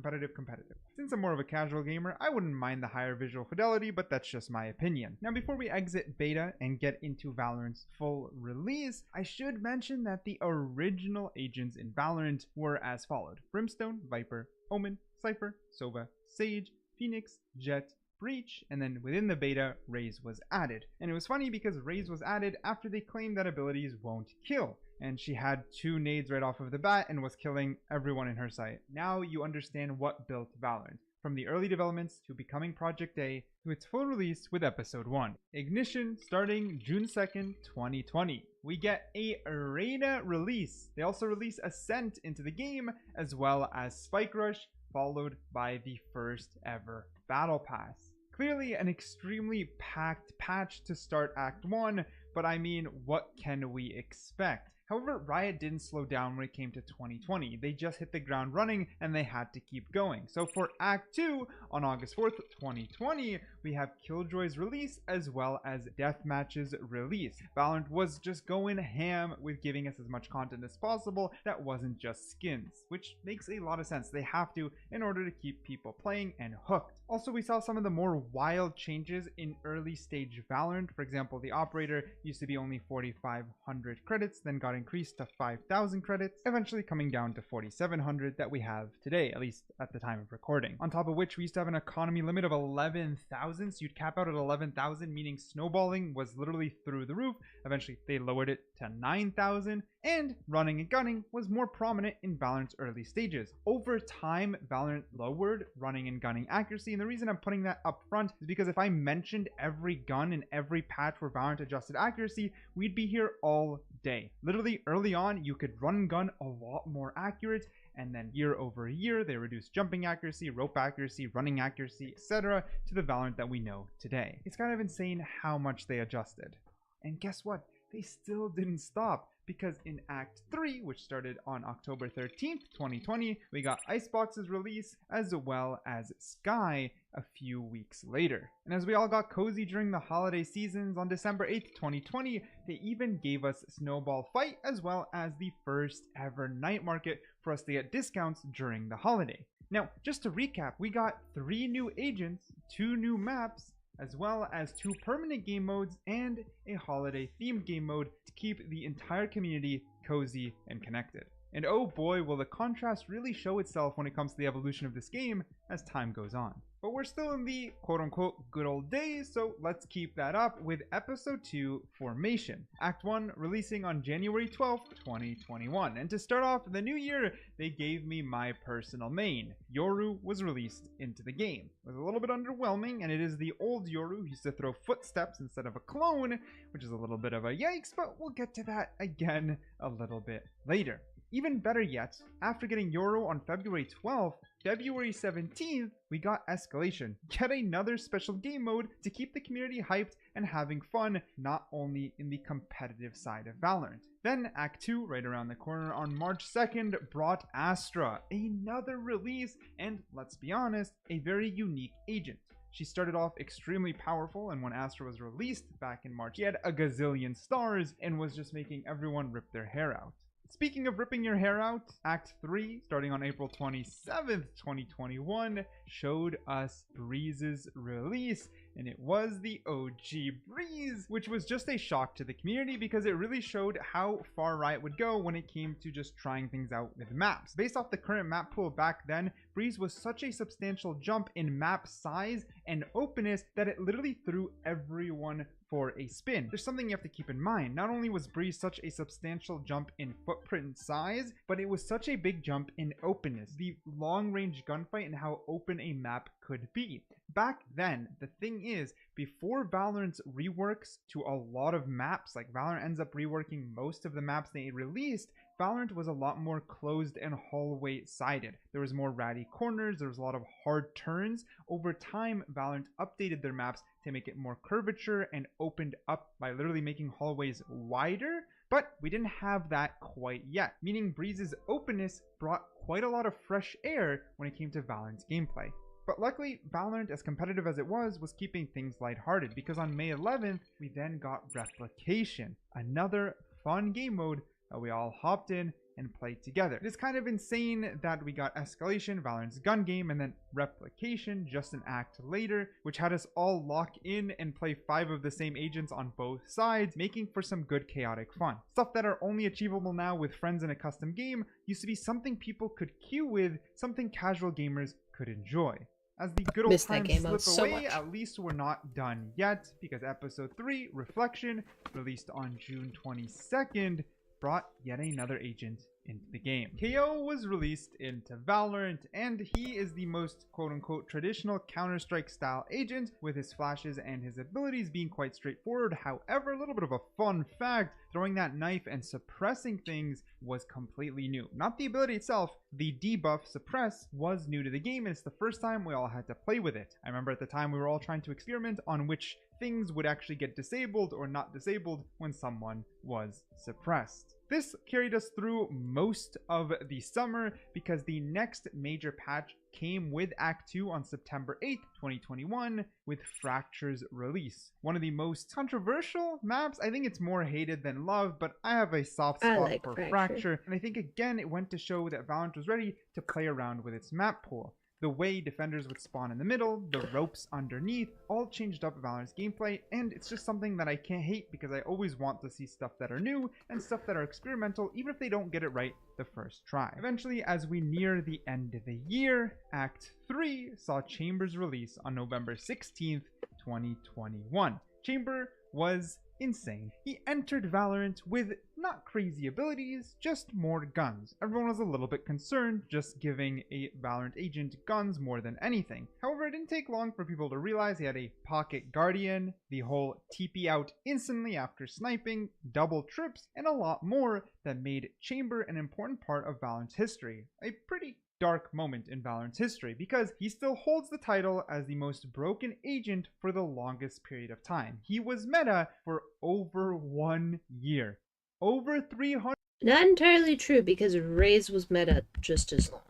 Since I'm more of a casual gamer, I wouldn't mind the higher visual fidelity, but that's just my opinion. Now, before we exit beta and get into Valorant's full release, I should mention that the original agents in Valorant were as followed: Brimstone, Viper, Omen, Cypher, Sova, Sage, Phoenix, Jet, Breach, and then within the beta, Raze was added. And it was funny because Raze was added after they claimed that abilities won't kill. And she had 2 nades right off of the bat and was killing everyone in her sight. Now you understand what built Valorant. From the early developments to becoming Project A to its full release with Episode 1. Ignition starting June 2nd, 2020. We get a Arena release. They also release Ascent into the game, as well as Spike Rush, followed by the first ever Battle Pass. Clearly an extremely packed patch to start Act 1, but I mean, what can we expect? However, Riot didn't slow down when it came to 2020. They just hit the ground running and they had to keep going. So for Act 2, on August 4th, 2020, we have Killjoy's release as well as Deathmatch's release. Valorant was just going ham with giving us as much content as possible that wasn't just skins, which makes a lot of sense. They have to in order to keep people playing and hooked. Also, we saw some of the more wild changes in early stage Valorant. For example, the operator used to be only 4,500 credits, then got increased to 5,000 credits, eventually coming down to 4,700 that we have today, at least at the time of recording. On top of which, we used to have an economy limit of 11,000, so you'd cap out at 11,000, meaning snowballing was literally through the roof. Eventually, they lowered it to 9,000, and running and gunning was more prominent in Valorant's early stages. Over time, Valorant lowered running and gunning accuracy, and the reason I'm putting that up front is because if I mentioned every gun in every patch where Valorant adjusted accuracy, we'd be here all day. Literally, early on, you could run and gun a lot more accurate, and then year over year, they reduced jumping accuracy, rope accuracy, running accuracy, etc. to the Valorant that we know today. It's kind of insane how much they adjusted. And guess what? They still didn't stop, because in Act 3, which started on October 13th, 2020, we got Icebox's release as well as Sky a few weeks later. And as we all got cozy during the holiday seasons, on December 8th, 2020, they even gave us Snowball Fight as well as the first ever night market for us to get discounts during the holiday. Now, just to recap, we got 3 new agents, 2 new maps, as well as 2 permanent game modes and a holiday themed game mode to keep the entire community cozy and connected. And oh boy, will the contrast really show itself when it comes to the evolution of this game as time goes on. But we're still in the quote-unquote good old days, so let's keep that up with Episode 2, Formation. Act 1 releasing on January 12th, 2021. And to start off the new year, they gave me my personal main. Yoru was released into the game. It was a little bit underwhelming, and it is the old Yoru who used to throw footsteps instead of a clone, which is a little bit of a yikes, but we'll get to that again a little bit later. Even better yet, after getting Yoru on February 12th, February 17th, we got Escalation, yet another special game mode to keep the community hyped and having fun, not only in the competitive side of Valorant. Then Act 2, right around the corner on March 2nd, brought Astra, another release, and let's be honest, a very unique agent. She started off extremely powerful, and when Astra was released back in March, she had a gazillion stars and was just making everyone rip their hair out. Speaking of ripping your hair out, Act 3, starting on April 27th, 2021, showed us Breeze's release, and it was the OG Breeze, which was just a shock to the community because it really showed how far Riot would go when it came to just trying things out with maps. Based off the current map pool back then, Breeze was such a substantial jump in map size and openness that it literally threw everyone for a spin. There's something you have to keep in mind. Not only was Breeze such a substantial jump in footprint and size, but it was such a big jump in openness. The long-range gunfight and how open a map could be. Back then, the thing is, before Valorant's reworks to a lot of maps, like Valorant ends up reworking most of the maps they released, Valorant was a lot more closed and hallway sided. There was more ratty corners, there was a lot of hard turns. Over time, Valorant updated their maps to make it more curvature and opened up by literally making hallways wider, but we didn't have that quite yet, meaning Breeze's openness brought quite a lot of fresh air when it came to Valorant's gameplay. But luckily, Valorant, as competitive as it was keeping things lighthearted, because on May 11th, we then got Replication, another fun game mode that we all hopped in and played together. It is kind of insane that we got Escalation, Valorant's gun game, and then Replication just an act later, which had us all lock in and play 5 of the same agents on both sides, making for some good chaotic fun. Stuff that are only achievable now with friends in a custom game used to be something people could queue with, something casual gamers could enjoy. As the good old Missed that times game out slip so away, much. at least we're not done yet, because episode 3, Reflection, released on June 22nd, brought yet another agent into the game. KO was released into Valorant, and he is the most quote-unquote traditional Counter-Strike style agent, with his flashes and his abilities being quite straightforward. However, a little bit of a fun fact, throwing that knife and suppressing things was completely new. Not the ability itself, the debuff suppress was new to the game, and it's the first time we all had to play with it. I remember at the time we were all trying to experiment on which things would actually get disabled or not disabled when someone was suppressed. This carried us through most of the summer because the next major patch came with Act 2 on September 8th, 2021 with Fracture's release. One of the most controversial maps. I think it's more hated than loved, but I have a soft spot for Fracture. And I think again it went to show that Valorant was ready to play around with its map pool. The way defenders would spawn in the middle, the ropes underneath, all changed up Valorant's gameplay, and it's just something that I can't hate because I always want to see stuff that are new and stuff that are experimental, even if they don't get it right the first try. Eventually, as we near the end of the year, Act 3 saw Chamber's release on November 16th, 2021. Chamber was insane. He entered Valorant with not crazy abilities, just more guns. Everyone was a little bit concerned just giving a Valorant agent guns more than anything. However, it didn't take long for people to realize he had a pocket guardian, the whole TP out instantly after sniping, double trips, and a lot more that made Chamber an important part of Valorant's history. A pretty dark moment in Valorant's history because he still holds the title as the most broken agent for the longest period of time. He was meta for over 1 year. Over 300. Not entirely true because Raze was meta just as long.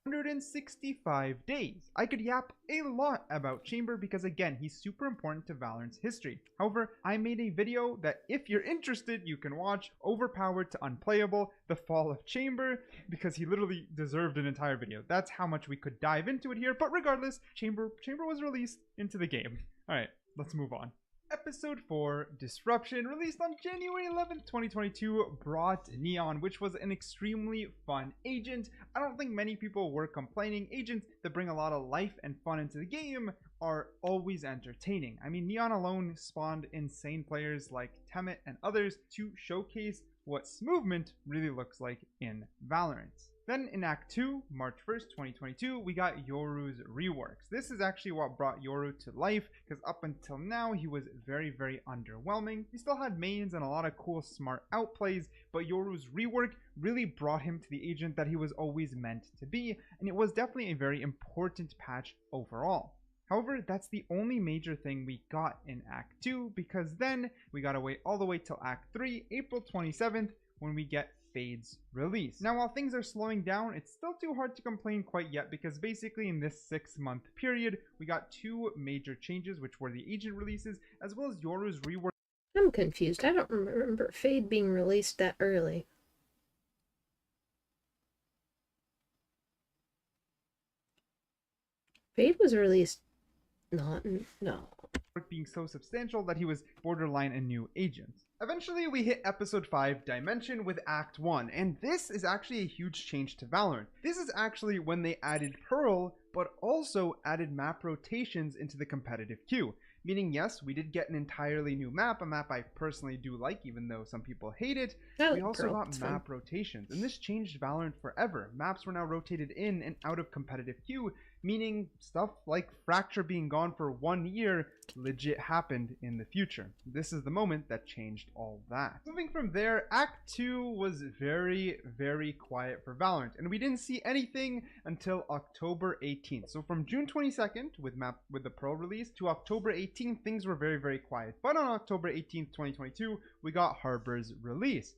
165 days. I could yap a lot about Chamber because again, he's super important to Valorant's history. However, I made a video that if you're interested, you can watch, Overpowered to Unplayable, The Fall of Chamber, because he literally deserved an entire video. That's how much we could dive into it here, but regardless, Chamber was released into the game. Alright, let's move on. Episode 4, Disruption, released on January 11th, 2022, brought Neon, which was an extremely fun agent. I don't think many people were complaining. Agents that bring a lot of life and fun into the game are always entertaining. I mean, Neon alone spawned insane players like Temet and others to showcase what movement really looks like in Valorant. Then in Act 2, March 1st, 2022, we got Yoru's reworks. This is actually what brought Yoru to life, because up until now, he was very, very underwhelming. He still had mains and a lot of cool smart outplays, but Yoru's rework really brought him to the agent that he was always meant to be, and it was definitely a very important patch overall. However, that's the only major thing we got in Act 2, because then we gotta wait all the way till Act 3, April 27th, when we get Fade's release. Now, while things are slowing down, it's still too hard to complain quite yet because basically in this 6-month period, we got 2 major changes, which were the agent releases as well as Yoru's rework. I'm confused. I don't remember Fade being released that early. Fade was released no. Being so substantial that he was borderline a new agent. Eventually, we hit Episode 5, Dimension, with Act 1, and this is actually a huge change to Valorant. This is actually when they added Pearl, but also added map rotations into the competitive queue. Meaning, yes, we did get an entirely new map, a map I personally do like, even though some people hate it. We also got map rotations, and this changed Valorant forever. Maps were now rotated in and out of competitive queue, meaning stuff like Fracture being gone for 1 year legit happened in the future. This is the moment that changed all that. Moving from there, Act 2 was very, very quiet for Valorant, and we didn't see anything until October 18th. So from June 22nd with the Pearl release to October 18th, things were very, very quiet. But on October 18th, 2022, we got Harbor's release.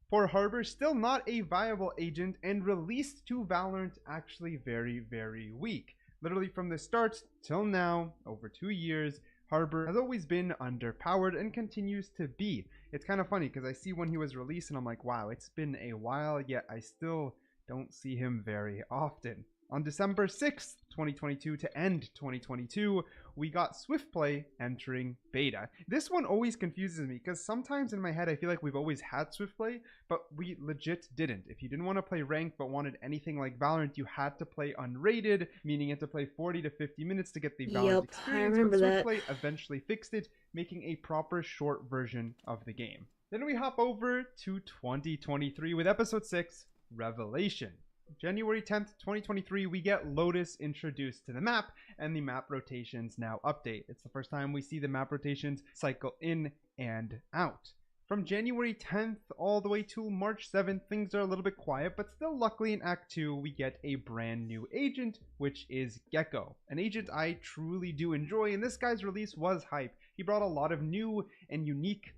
For Harbor, still not a viable agent and released to Valorant actually very, very weak. Literally from the start till now, over 2 years, Harbor has always been underpowered and continues to be. It's kind of funny because I see when he was released and I'm like, wow, it's been a while, yet I still don't see him very often. On December 6th, 2022, to end 2022, we got Swift Play entering beta. This one always confuses me because sometimes in my head I feel like we've always had Swift Play, but we legit didn't. If you didn't want to play ranked but wanted anything like Valorant, you had to play unrated, meaning you had to play 40 to 50 minutes to get the Valorant experience. I remember but Swift that. Play eventually fixed it, making a proper short version of the game. Then we hop over to 2023 with episode 6, Revelation. January 10th, 2023, we get Lotus introduced to the map, and the map rotations now update. It's the first time we see the map rotations cycle in and out. From January 10th all the way to March 7th, things are a little bit quiet, but still luckily in Act 2, we get a brand new agent, which is Gecko. An agent I truly do enjoy, and this guy's release was hype. He brought a lot of new and unique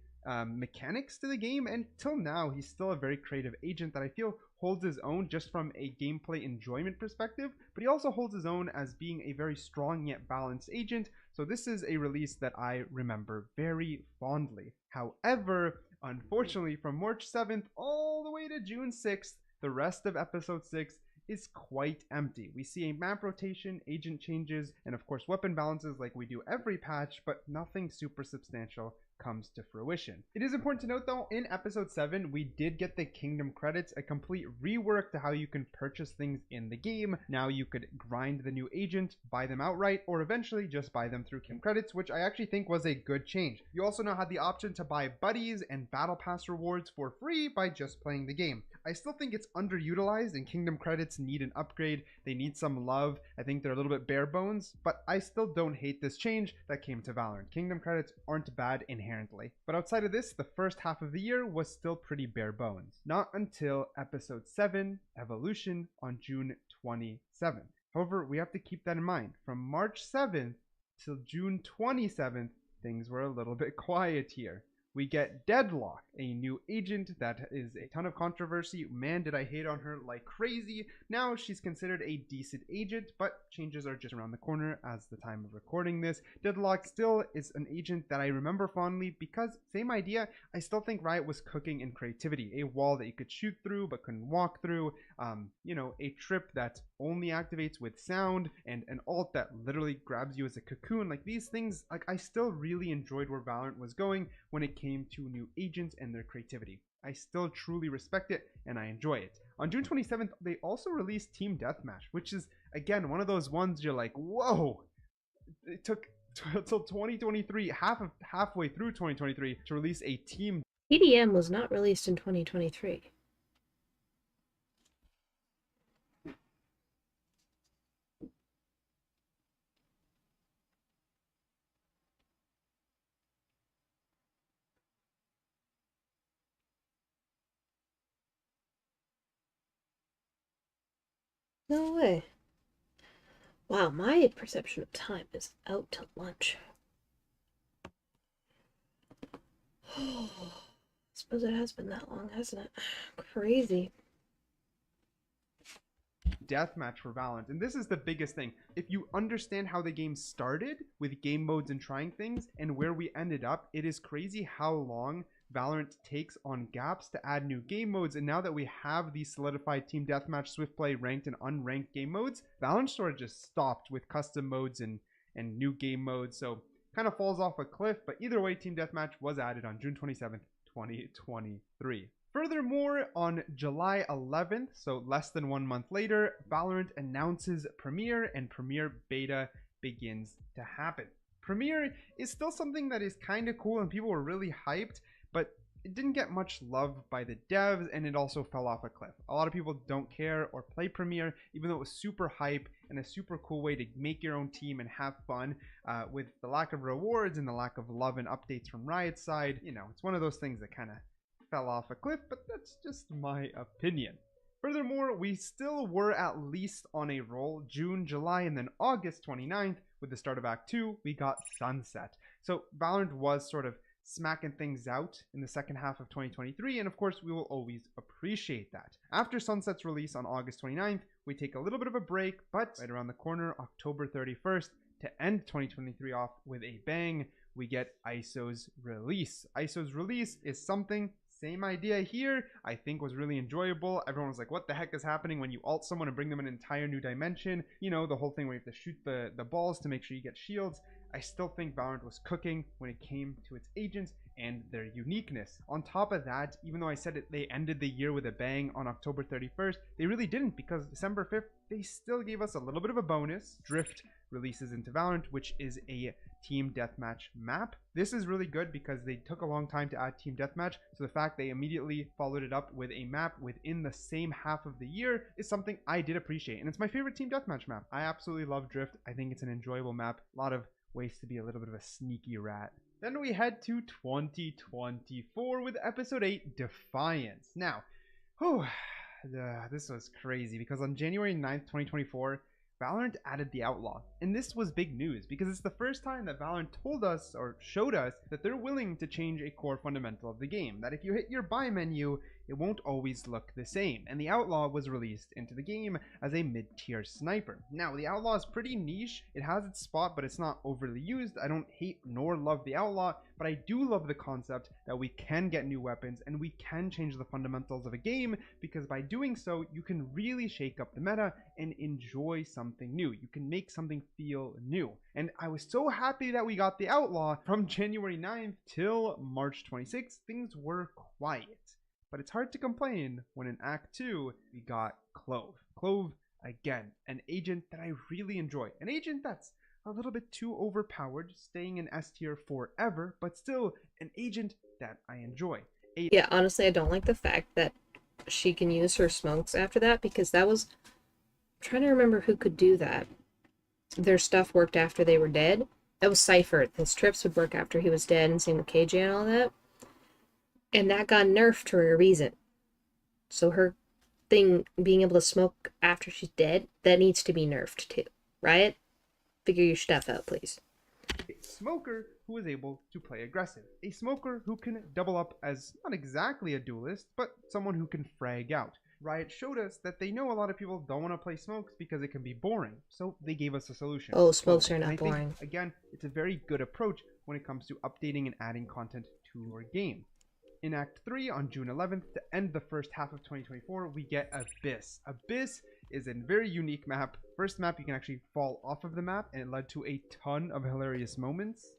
mechanics to the game, and till now he's still a very creative agent that I feel holds his own just from a gameplay enjoyment perspective, but he also holds his own as being a very strong yet balanced agent, so this is a release that I remember very fondly. However, unfortunately, from March 7th all the way to June 6th, the rest of episode 6 is quite empty. We see a map rotation, agent changes, and of course weapon balances like we do every patch, but nothing super substantial comes to fruition. It is important to note though, in episode 7 we did get the Kingdom credits, a complete rework to how you can purchase things in the game. Now you could grind the new agent, buy them outright, or eventually just buy them through Kingdom credits, which I actually think was a good change. You also now had the option to buy buddies and battle pass rewards for free by just playing the game. I still think it's underutilized and Kingdom credits need an upgrade. They need some love. I think they're a little bit bare bones, but I still don't hate this change that came to Valorant. Kingdom credits aren't bad inherently. But outside of this, the first half of the year was still pretty bare bones. Not until episode 7, Evolution, on June 27th. However, we have to keep that in mind. From March 7th till June 27th, things were a little bit quiet here. We get Deadlock, a new agent that is a ton of controversy. Man, did I hate on her like crazy. Now she's considered a decent agent, but changes are just around the corner as the time of recording this. Deadlock still is an agent that I remember fondly because, same idea, I still think Riot was cooking in creativity. A wall that you could shoot through but couldn't walk through, a trip that only activates with sound, and an ult that literally grabs you as a cocoon. Like these things, like I still really enjoyed where Valorant was going when it came to new agents and their creativity. I still truly respect it and I enjoy it. On June 27th, they also released Team Deathmatch, which is again one of those ones you're like, whoa! It took until 2023, halfway through 2023, to release a team. EDM was not released in 2023. No way. Wow, my perception of time is out to lunch. I suppose it has been that long, hasn't it? Crazy. Deathmatch for Valorant, and this is the biggest thing. If you understand how the game started with game modes and trying things and where we ended up, it is crazy how long Valorant takes on gaps to add new game modes. And now that we have these solidified Team Deathmatch, Swift Play, ranked and unranked game modes, Valorant sort of just stopped with custom modes and new game modes, so kind of falls off a cliff. But either way, Team Deathmatch was added on June 27th, 2023. Furthermore, on July 11th, so less than 1 month later, Valorant announces Premiere, and Premiere Beta begins to happen. Premiere is still something that is kind of cool and people were really hyped, but it didn't get much love by the devs, and it also fell off a cliff. A lot of people don't care or play Premiere, even though it was super hype and a super cool way to make your own team and have fun. With the lack of rewards and the lack of love and updates from Riot's side, it's one of those things that kind of fell off a cliff, but that's just my opinion. Furthermore, we still were at least on a roll. June, July, and then August 29th, with the start of Act 2, we got Sunset. So Valorant was sort of smacking things out in the second half of 2023, and of course we will always appreciate that. After Sunset's release on August 29th, we take a little bit of a break, but right around the corner, October 31st, to end 2023 off with a bang, we get ISO's release. ISO's release is something Same idea here, I think was really enjoyable. Everyone was like, what the heck is happening when you ult someone and bring them an entire new dimension? You know, the whole thing where you have to shoot the balls to make sure you get shields. I still think Valorant was cooking when it came to its agents and their uniqueness. On top of that, even though I said they ended the year with a bang on October 31st, they really didn't, because December 5th, they still gave us a little bit of a bonus. Drift releases into Valorant, which is a team deathmatch map. This is really good because they took a long time to add team deathmatch, so the fact they immediately followed it up with a map within the same half of the year is something I did appreciate, and it's my favorite team deathmatch map. I absolutely love Drift. I think it's an enjoyable map. A lot of ways to be a little bit of a sneaky rat. Then we head to 2024 with episode 8, Defiance. Now, this was crazy because on January 9th, 2024, Valorant added the Outlaw, and this was big news because it's the first time that Valorant told us or showed us that they're willing to change a core fundamental of the game, that if you hit your buy menu, it won't always look the same, and the Outlaw was released into the game as a mid-tier sniper. Now, the Outlaw is pretty niche, it has its spot, but it's not overly used. I don't hate nor love the Outlaw, but I do love the concept that we can get new weapons and we can change the fundamentals of a game, because by doing so, you can really shake up the meta and enjoy something new. You can make something feel new. And I was so happy that we got the Outlaw. From January 9th till March 26th, things were quiet. But it's hard to complain when in Act 2, we got Clove. Clove, again, an agent that I really enjoy. An agent that's a little bit too overpowered, staying in S tier forever, but still an agent that I enjoy. Yeah, honestly, I don't like the fact that she can use her smokes after that, because that was... I'm trying to remember who could do that. Their stuff worked after they were dead. That was Cypher. His trips would work after he was dead, and same with KJ and all that. And that got nerfed for a reason. So her thing, being able to smoke after she's dead, that needs to be nerfed too. Riot, figure your stuff out, please. A smoker who is able to play aggressive. A smoker who can double up as not exactly a duelist, but someone who can frag out. Riot showed us that they know a lot of people don't want to play smokes because it can be boring, so they gave us a solution. Oh, smokes are not boring. Think, again, it's a very good approach when it comes to updating and adding content to your game. In Act 3, on June 11th, to end the first half of 2024, we get Abyss. Abyss is a very unique map. First map you can actually fall off of the map, and it led to a ton of hilarious moments.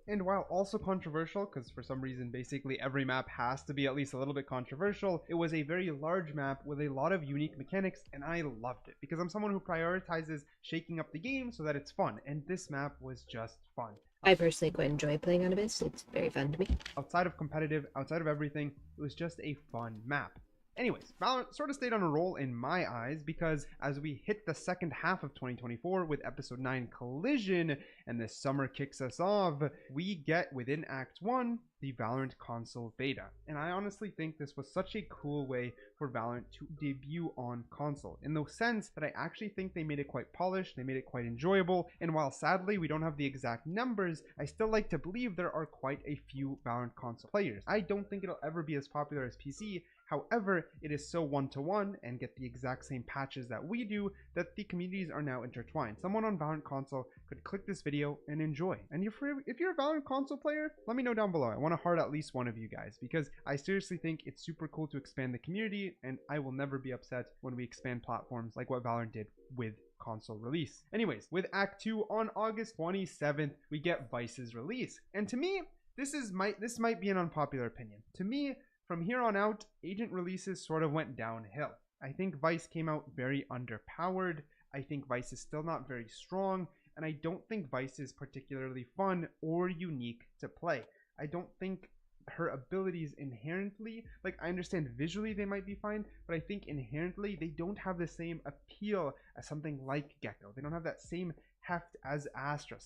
And while also controversial, because for some reason basically every map has to be at least a little bit controversial, it was a very large map with a lot of unique mechanics, and I loved it because I'm someone who prioritizes shaking up the game so that it's fun, and this map was just fun. I personally quite enjoy playing on Abyss. It's very fun to me. Outside of competitive, outside of everything, it was just a fun map. Anyways, Valorant sort of stayed on a roll in my eyes because as we hit the second half of 2024 with Episode 9 Collision and the summer kicks us off, we get within Act 1 the Valorant console beta. And I honestly think this was such a cool way for Valorant to debut on console, in the sense that I actually think they made it quite polished, they made it quite enjoyable, and while sadly we don't have the exact numbers, I still like to believe there are quite a few Valorant console players. I don't think it'll ever be as popular as PC. However, it is so one-to-one and get the exact same patches that we do that the communities are now intertwined. Someone on Valorant console could click this video and enjoy. And if you're a Valorant console player, let me know down below. I want to heart at least one of you guys because I seriously think it's super cool to expand the community, and I will never be upset when we expand platforms like what Valorant did with console release. Anyways, with Act 2 on August 27th, we get Vice's release. And to me, this might be an unpopular opinion. To me, from here on out, agent releases sort of went downhill. I think Vice came out very underpowered. I think Vice is still not very strong, and I don't think Vice is particularly fun or unique to play. I don't think her abilities inherently, like I understand visually they might be fine, but I think inherently they don't have the same appeal as something like Gecko. They don't have that same heft as Astra.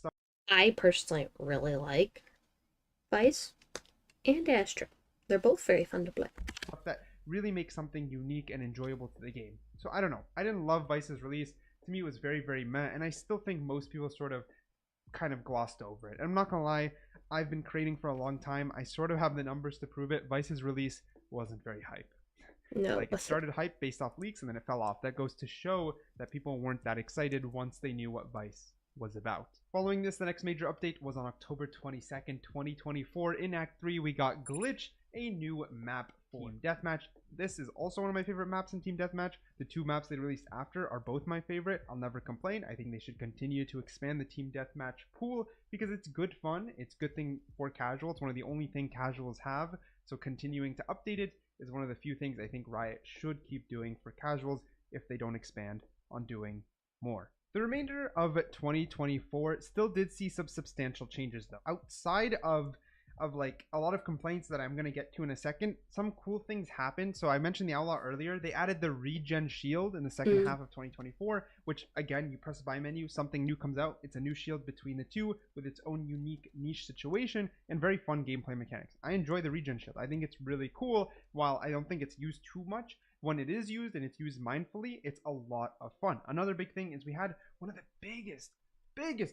I personally really like Vice and Astra. They're both very fun to play. That really makes something unique and enjoyable to the game. So I don't know. I didn't love Vice's release. To me, it was very, very meh, and I still think most people sort of kind of glossed over it. And I'm not gonna lie, I've been creating for a long time. I sort of have the numbers to prove it. Vice's release wasn't very hype. No, like it started hype based off leaks and then it fell off. That goes to show that people weren't that excited once they knew what Vice was about. Following this, the next major update was on October 22nd, 2024. In Act 3, we got Glitch, a new map Team Deathmatch. This is also one of my favorite maps in Team Deathmatch. The 2 maps they released after are both my favorite. I'll never complain. I think they should continue to expand the Team Deathmatch pool because it's good fun. It's a good thing for casual. It's one of the only thing casuals have. So continuing to update it is one of the few things I think Riot should keep doing for casuals if they don't expand on doing more. The remainder of 2024 still did see some substantial changes though. Outside of like a lot of complaints that I'm going to get to in a second, some cool things happened. So I mentioned the Outlaw earlier. They added the regen shield in the second half of 2024, which again, you press the buy menu, something new comes out. It's a new shield between the two with its own unique niche situation and very fun gameplay mechanics. I enjoy the regen shield. I think it's really cool. While I don't think it's used too much, when it is used and it's used mindfully, it's a lot of fun. Another big thing is we had one of the biggest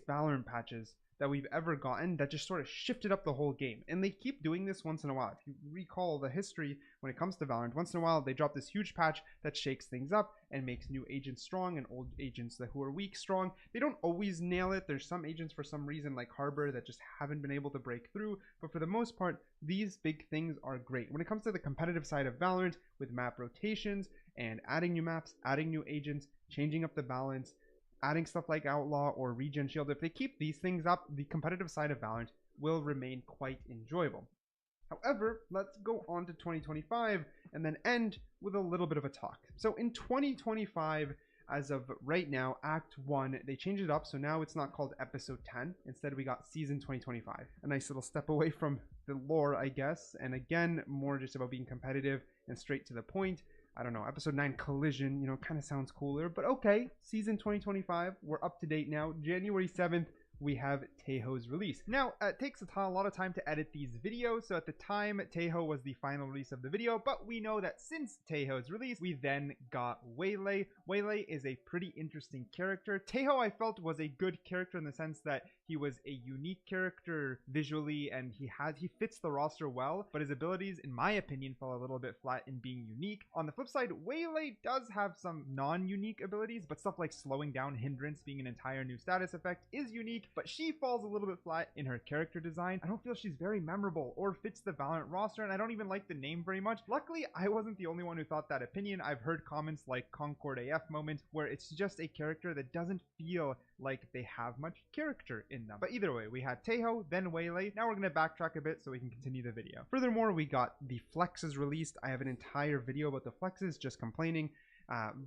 Valorant patches that we've ever gotten that just sort of shifted up the whole game. And they keep doing this once in a while. If you recall the history when it comes to Valorant, once in a while they drop this huge patch that shakes things up and makes new agents strong and old agents who are weak strong. They don't always nail it. There's some agents for some reason like Harbor that just haven't been able to break through. But for the most part, these big things are great. When it comes to the competitive side of Valorant with map rotations and adding new maps, adding new agents, changing up the balance, adding stuff like Outlaw or Regen Shield, if they keep these things up, the competitive side of Valorant will remain quite enjoyable. However, let's go on to 2025 and then end with a little bit of a talk. So in 2025, as of right now, Act 1, they changed it up, so now it's not called Episode 10. Instead, we got Season 2025. A nice little step away from the lore, I guess, and again, more just about being competitive and straight to the point. I don't know, Episode 9 Collision, kind of sounds cooler, but okay. Season 2025, we're up to date now. January 7th, we have Taeho's release. Now, it takes a lot of time to edit these videos, so at the time, Taeho was the final release of the video, but we know that since Taeho's release, we then got Waylay. Waylay is a pretty interesting character. Taeho, I felt, was a good character in the sense that he was a unique character visually, and he fits the roster well, but his abilities, in my opinion, fell a little bit flat in being unique. On the flip side, Waylay does have some non-unique abilities, but stuff like slowing down hindrance being an entire new status effect is unique, but she falls a little bit flat in her character design. I don't feel she's very memorable or fits the Valorant roster, and I don't even like the name very much. Luckily, I wasn't the only one who thought that opinion. I've heard comments like Concord AF moment where it's just a character that doesn't feel like they have much character in them. But either way, we had Taeho, then Waylay. Now we're going to backtrack a bit so we can continue the video. Furthermore, we got the flexes released. I have an entire video about the flexes, just complaining.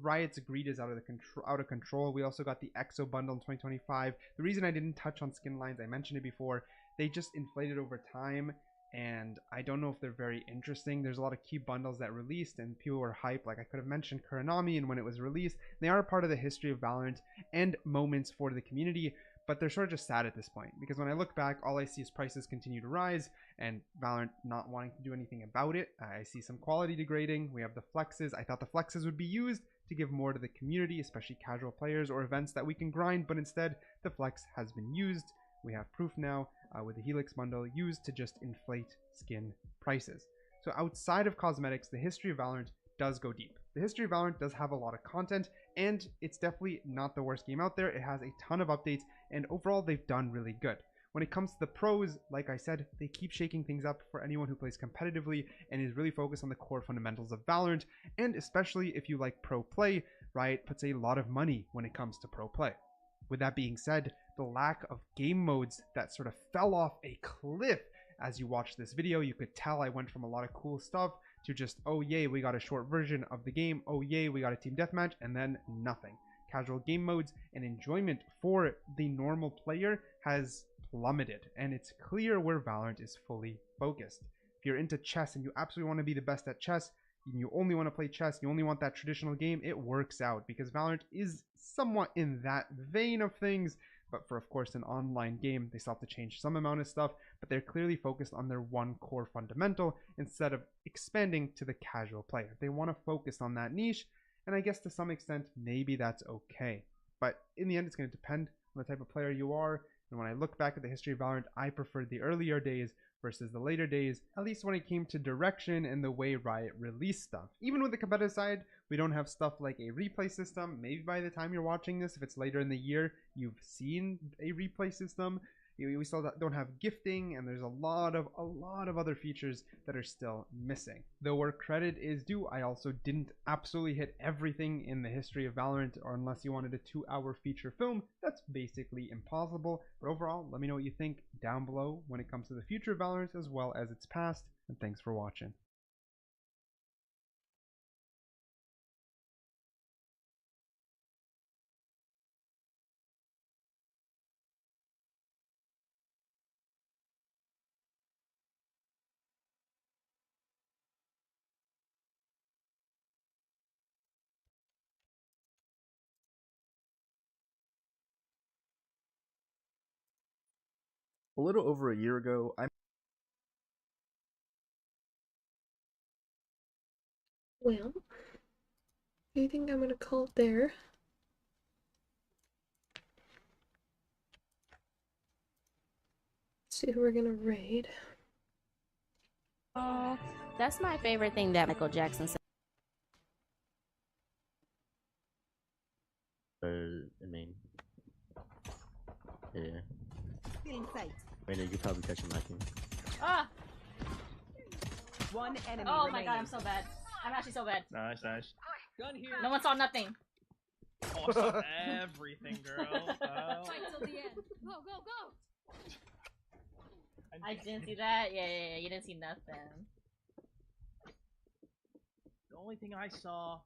Riot's greed is out of control. We also got the EXO bundle in 2025. The reason I didn't touch on skin lines, I mentioned it before, they just inflated over time, and I don't know if they're very interesting. There's a lot of key bundles that released and people were hyped. Like I could have mentioned Kuranami, and when it was released, they are part of the history of Valorant and moments for the community, but they're sort of just sad at this point because when I look back, all I see is prices continue to rise and Valorant not wanting to do anything about it. I see some quality degrading. We have the flexes. I thought the flexes would be used to give more to the community, especially casual players or events that we can grind, but instead the flex has been used. We have proof now with the Helix bundle used to just inflate skin prices. So outside of cosmetics, the history of Valorant does go deep. The history of Valorant does have a lot of content, and it's definitely not the worst game out there. It has a ton of updates, and overall they've done really good. When it comes to the pros, like I said, they keep shaking things up for anyone who plays competitively and is really focused on the core fundamentals of Valorant, and especially if you like pro play, Riot puts a lot of money when it comes to pro play. With that being said, the lack of game modes that sort of fell off a cliff as you watch this video, you could tell I went from a lot of cool stuff to just, oh yay, we got a short version of the game, oh yay, we got a team deathmatch, and then nothing. Casual game modes and enjoyment for the normal player has plummeted, and it's clear where Valorant is fully focused. If you're into chess and you absolutely want to be the best at chess, and you only want to play chess, you only want that traditional game, it works out because Valorant is somewhat in that vein of things. But for, of course, an online game, they still have to change some amount of stuff, but they're clearly focused on their one core fundamental instead of expanding to the casual player. They want to focus on that niche, and I guess to some extent, maybe that's okay. But in the end, it's going to depend on the type of player you are. And when I look back at the history of Valorant, I prefer the earlier days versus the later days, at least when it came to direction and the way Riot released stuff. Even with the competitive side, we don't have stuff like a replay system. Maybe by the time you're watching this, if it's later in the year, you've seen a replay system. We still don't have gifting, and there's a lot of other features that are still missing. Though where credit is due, I also didn't absolutely hit everything in the history of Valorant, or unless you wanted a 2-hour feature film, that's basically impossible. But overall, let me know what you think down below when it comes to the future of Valorant as well as its past, and thanks for watching. A little over a year ago, Well, I think I'm gonna call it there. Let's see who we're gonna raid. Oh, that's my favorite thing that Michael Jackson said. I mean, yeah. Feeling sight. I mean, you could probably catch him lacking. Ah! One enemy Oh remaining. my god, I'm so bad. I'm actually so bad. Nice, nice. Gun here. No one saw nothing. Oh, I saw everything, girl. Oh. Fight till the end. Go, go, go! I didn't see that. Yeah, you didn't see nothing. The only thing I saw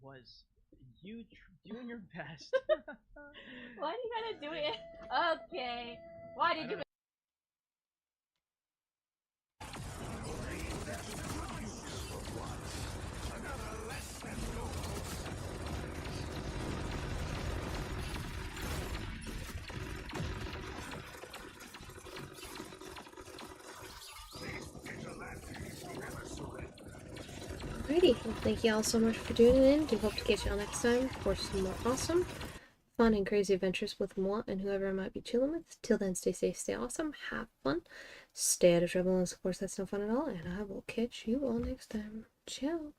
was you doing your best. Why do you gotta do it? Okay. Why did you? Alrighty, well, thank you all so much for tuning in. Do hope to catch y'all next time for some more awesome, fun, and crazy adventures with moi and whoever I might be chilling with. Till then, stay safe, stay awesome, have fun, stay out of trouble, and of course, that's no fun at all. And I will catch you all next time. Ciao.